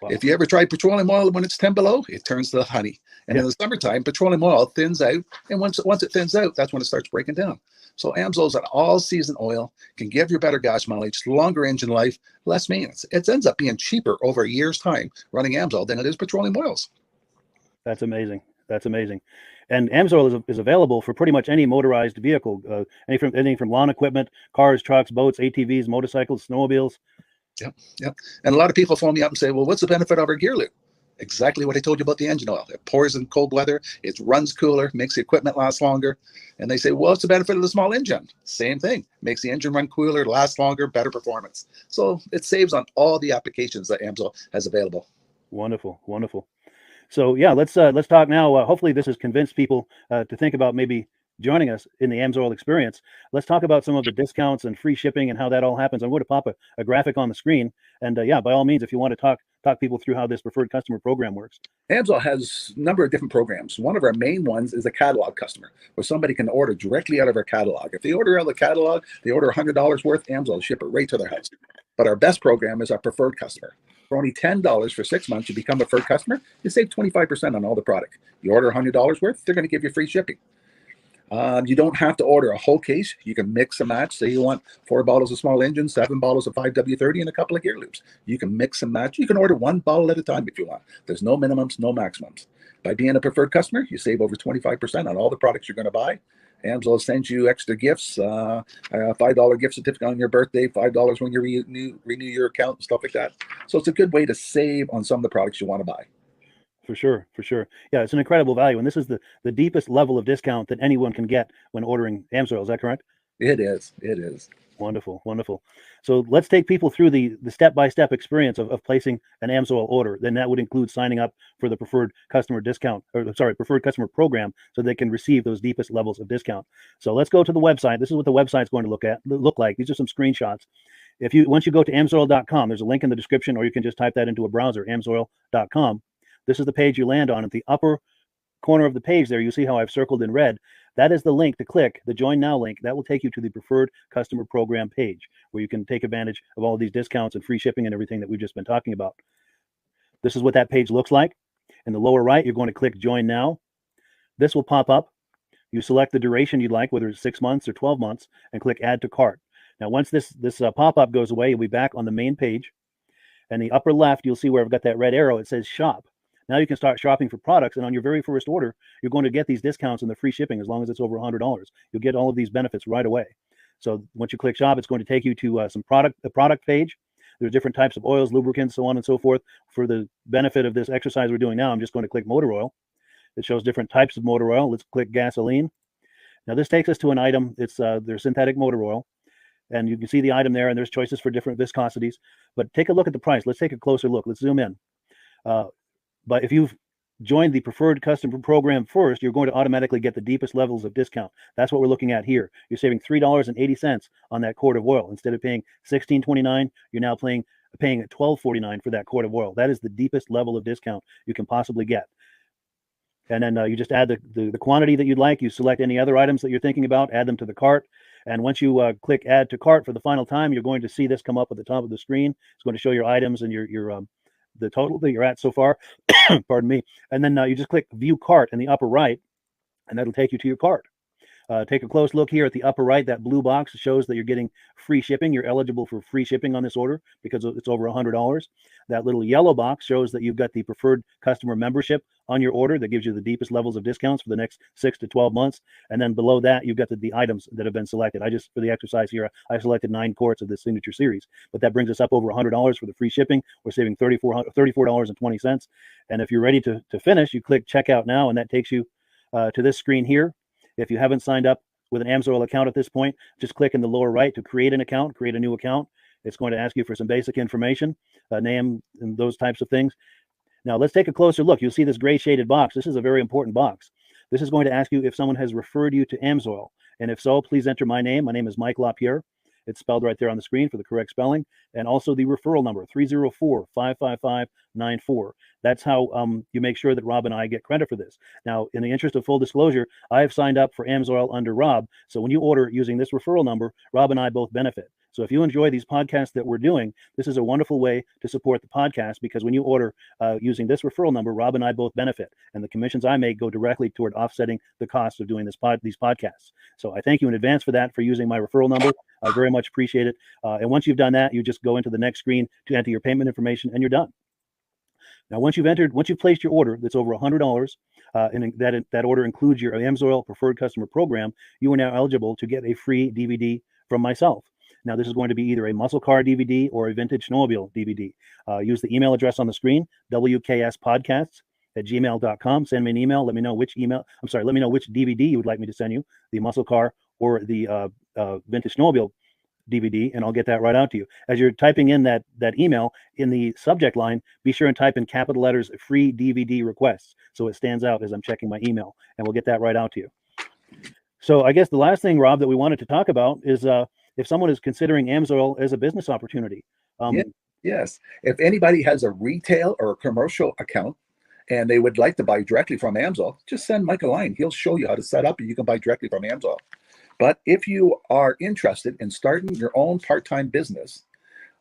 [SPEAKER 9] Wow. If you ever tried petroleum oil when it's 10 below, it turns to honey. And in the summertime, petroleum oil thins out, and once it thins out, that's when it starts breaking down. So Amsoil's an all-season oil, can give you better gas mileage, longer engine life, less maintenance. It ends up being cheaper over a year's time running Amsoil than it is petroleum oils.
[SPEAKER 1] That's amazing. That's amazing. And Amsoil is available for pretty much any motorized vehicle, anything from lawn equipment, cars, trucks, boats, ATVs, motorcycles, snowmobiles.
[SPEAKER 9] Yep. And a lot of people phone me up and say, well, what's the benefit of our gear lube? Exactly what I told you about the engine oil. It pours in cold weather, it runs cooler, makes the equipment last longer. And they say, well, what's the benefit of the small engine? Same thing. Makes the engine run cooler, last longer, better performance. So it saves on all the applications that Amsoil has available.
[SPEAKER 1] Wonderful, wonderful. So yeah, let's talk now. Hopefully this has convinced people to think about maybe joining us in the Amsoil experience. Let's talk about some of the discounts and free shipping and how that all happens. I'm going to pop a graphic on the screen. And by all means, if you want to talk people through how this preferred customer program works.
[SPEAKER 9] Amsoil has a number of different programs. One of our main ones is a catalog customer, where somebody can order directly out of our catalog. If they order out of the catalog, they order $100 worth, Amsoil will ship it right to their house. But our best program is our preferred customer. For only $10 for 6 months, you become a preferred customer, you save 25% on all the product. You order $100 worth, they're going to give you free shipping. You don't have to order a whole case. You can mix and match. Say you want 4 bottles of small engine, 7 bottles of 5W30, and a couple of gear loops. You can mix and match. You can order 1 bottle at a time if you want. There's no minimums, no maximums. By being a preferred customer, you save over 25% on all the products you're going to buy. AMSOIL sends you extra gifts, a $5 gift certificate on your birthday, $5 when you renew your account and stuff like that. So it's a good way to save on some of the products you want to buy.
[SPEAKER 1] For sure, for sure. Yeah, it's an incredible value, and this is the deepest level of discount that anyone can get when ordering AMSOIL. Is that correct?
[SPEAKER 9] It is. It is.
[SPEAKER 1] Wonderful, wonderful. So let's take people through the step-by-step experience of placing an AMSOIL order. Then that would include signing up for the preferred customer discount, or sorry, preferred customer program, so they can receive those deepest levels of discount. So let's go to the website. This is what the website's going to look like. These are some screenshots. Once you go to amsoil.com, there's a link in the description, or you can just type that into a browser, amsoil.com. This is the page you land on. At the upper corner of the page there, you see how I've circled in red. That is the link to click, the Join Now link. That will take you to the Preferred Customer Program page, where you can take advantage of all of these discounts and free shipping and everything that we've just been talking about. This is what that page looks like. In the lower right, you're going to click Join Now. This will pop up. You select the duration you'd like, whether it's 6 months or 12 months, and click Add to Cart. Now, once this pop-up goes away, you'll be back on the main page. And the upper left, you'll see where I've got that red arrow. It says Shop. Now you can start shopping for products, and on your very first order, you're going to get these discounts and the free shipping as long as it's over $100. You'll get all of these benefits right away. So once you click Shop, it's going to take you to the product page. There's different types of oils, lubricants, so on and so forth. For the benefit of this exercise we're doing now, I'm just going to click motor oil. It shows different types of motor oil. Let's click gasoline. Now this takes us to an item. It's their synthetic motor oil. And you can see the item there, and there's choices for different viscosities. But take a look at the price. Let's take a closer look. Let's zoom in. But if you've joined the preferred customer program first, you're going to automatically get the deepest levels of discount. That's what we're looking at here. You're saving $3.80 on that quart of oil. Instead of paying $16.29, you're now paying $12.49 for that quart of oil. That is the deepest level of discount you can possibly get. And then you just add the quantity that you'd like. You select any other items that you're thinking about, add them to the cart. And once you click Add to Cart for the final time, you're going to see this come up at the top of the screen. It's going to show your items and your the total that you're at so far. Pardon me. And then you just click View Cart in the upper right, and that'll take you to your cart. Take a close look here at the upper right. That blue box shows that you're getting free shipping. You're eligible for free shipping on this order because it's over $100. That little yellow box shows that you've got the preferred customer membership on your order that gives you the deepest levels of discounts for the next 6 to 12 months. And then below that, you've got the items that have been selected. For the exercise here, I selected 9 quarts of the signature series, but that brings us up over $100 for the free shipping. We're saving $34.20. And if you're ready to finish, you click Checkout Now, and that takes you to this screen here. If you haven't signed up with an AMSOIL account at this point, just click in the lower right to create an account, create a new account. It's going to ask you for some basic information, name and those types of things. Now let's take a closer look. You'll see this gray shaded box. This is a very important box. This is going to ask you if someone has referred you to AMSOIL. And if so, please enter my name. My name is Mike LaPierre. It's spelled right there on the screen for the correct spelling. And also the referral number, 304-555-94. That's how you make sure that Rob and I get credit for this. Now, in the interest of full disclosure, I have signed up for AMSOIL under Rob. So when you order using this referral number, Rob and I both benefit. So if you enjoy these podcasts that we're doing, this is a wonderful way to support the podcast, because when you order using this referral number, Rob and I both benefit. And the commissions I make go directly toward offsetting the cost of doing these podcasts. So I thank you in advance for that, for using my referral number. I very much appreciate it. And once you've done that, you just go into the next screen to enter your payment information, and you're done. Now, once you've placed your order that's over $100, and that order includes your AMSOIL Preferred Customer Program, you are now eligible to get a free DVD from myself. Now, this is going to be either a muscle car DVD or a vintage snowmobile DVD. Use the email address on the screen, wkspodcasts@gmail.com. Send me an email. Let me know which DVD you would like me to send you, the muscle car or the vintage snowmobile DVD, and I'll get that right out to you. As you're typing in that email, in the subject line, be sure and type in capital letters "free DVD requests" so it stands out as I'm checking my email, and we'll get that right out to you. So I guess the last thing, Rob, that we wanted to talk about is if someone is considering AMSOIL as a business opportunity.
[SPEAKER 9] Yes. If anybody has a retail or a commercial account and they would like to buy directly from AMSOIL, just send Mike a line. He'll show you how to set up, and you can buy directly from AMSOIL. But if you are interested in starting your own part-time business,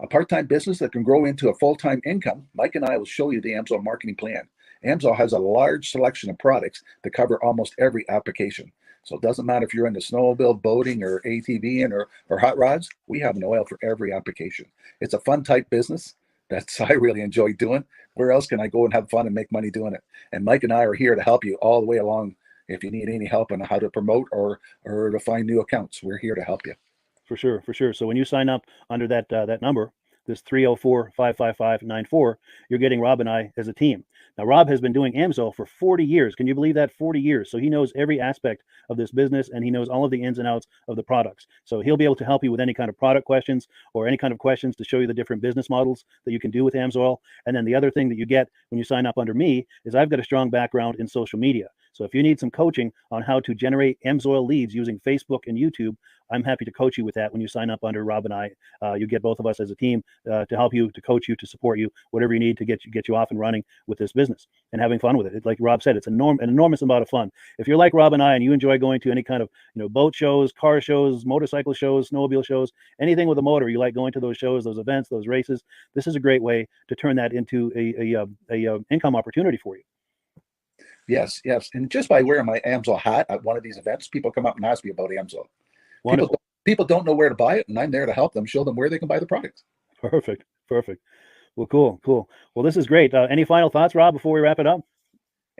[SPEAKER 9] a part-time business that can grow into a full-time income, Mike and I will show you the AMSOIL marketing plan. AMSOIL has a large selection of products that cover almost every application. So it doesn't matter if you're into snowmobile, boating, or ATVing or hot rods, we have an oil for every application. It's a fun type business. That's I really enjoy doing. Where else can I go and have fun and make money doing it? And Mike and I are here to help you all the way along. If you need any help on how to promote or to find new accounts, we're here to help you.
[SPEAKER 1] For sure, for sure. So when you sign up under that that number, this 304-555-94, you're getting Rob and I as a team. Now, Rob has been doing AMSOIL for 40 years. Can you believe that? 40 years. So he knows every aspect of this business, and he knows all of the ins and outs of the products. So he'll be able to help you with any kind of product questions or any kind of questions to show you the different business models that you can do with AMSOIL. And then the other thing that you get when you sign up under me is I've got a strong background in social media. So if you need some coaching on how to generate AMSOIL leads using Facebook and YouTube, I'm happy to coach you with that when you sign up under Rob and I. You get both of us as a team to help you, to coach you, to support you, whatever you need to get you off and running with this business and having fun with it. Like Rob said, it's an enormous amount of fun. If you're like Rob and I and you enjoy going to any kind of boat shows, car shows, motorcycle shows, snowmobile shows, anything with a motor, you like going to those shows, those events, those races, this is a great way to turn that into a income opportunity for you.
[SPEAKER 9] Yes, yes. And just by wearing my AMSOIL hat at one of these events, people come up and ask me about AMSOIL. People don't know where to buy it, and I'm there to help them, show them where they can buy the product.
[SPEAKER 1] Perfect. Well, cool. Well, this is great. Any final thoughts, Rob, before we wrap it up?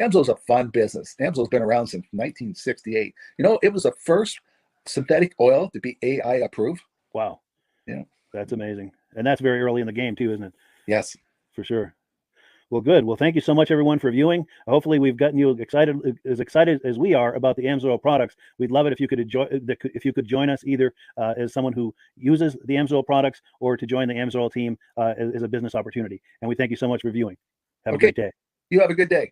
[SPEAKER 9] AMSOIL's a fun business. AMSOIL's been around since 1968. It was the first synthetic oil to be AI approved.
[SPEAKER 1] Wow.
[SPEAKER 9] Yeah.
[SPEAKER 1] That's amazing. And that's very early in the game too, isn't it?
[SPEAKER 9] Yes.
[SPEAKER 1] For sure. Well, good. Well, thank you so much, everyone, for viewing. Hopefully, we've gotten you excited as we are about the AMSOIL products. We'd love it if you could join us either as someone who uses the AMSOIL products or to join the AMSOIL team as a business opportunity. And we thank you so much for viewing. Have a great day.
[SPEAKER 9] You have a good day.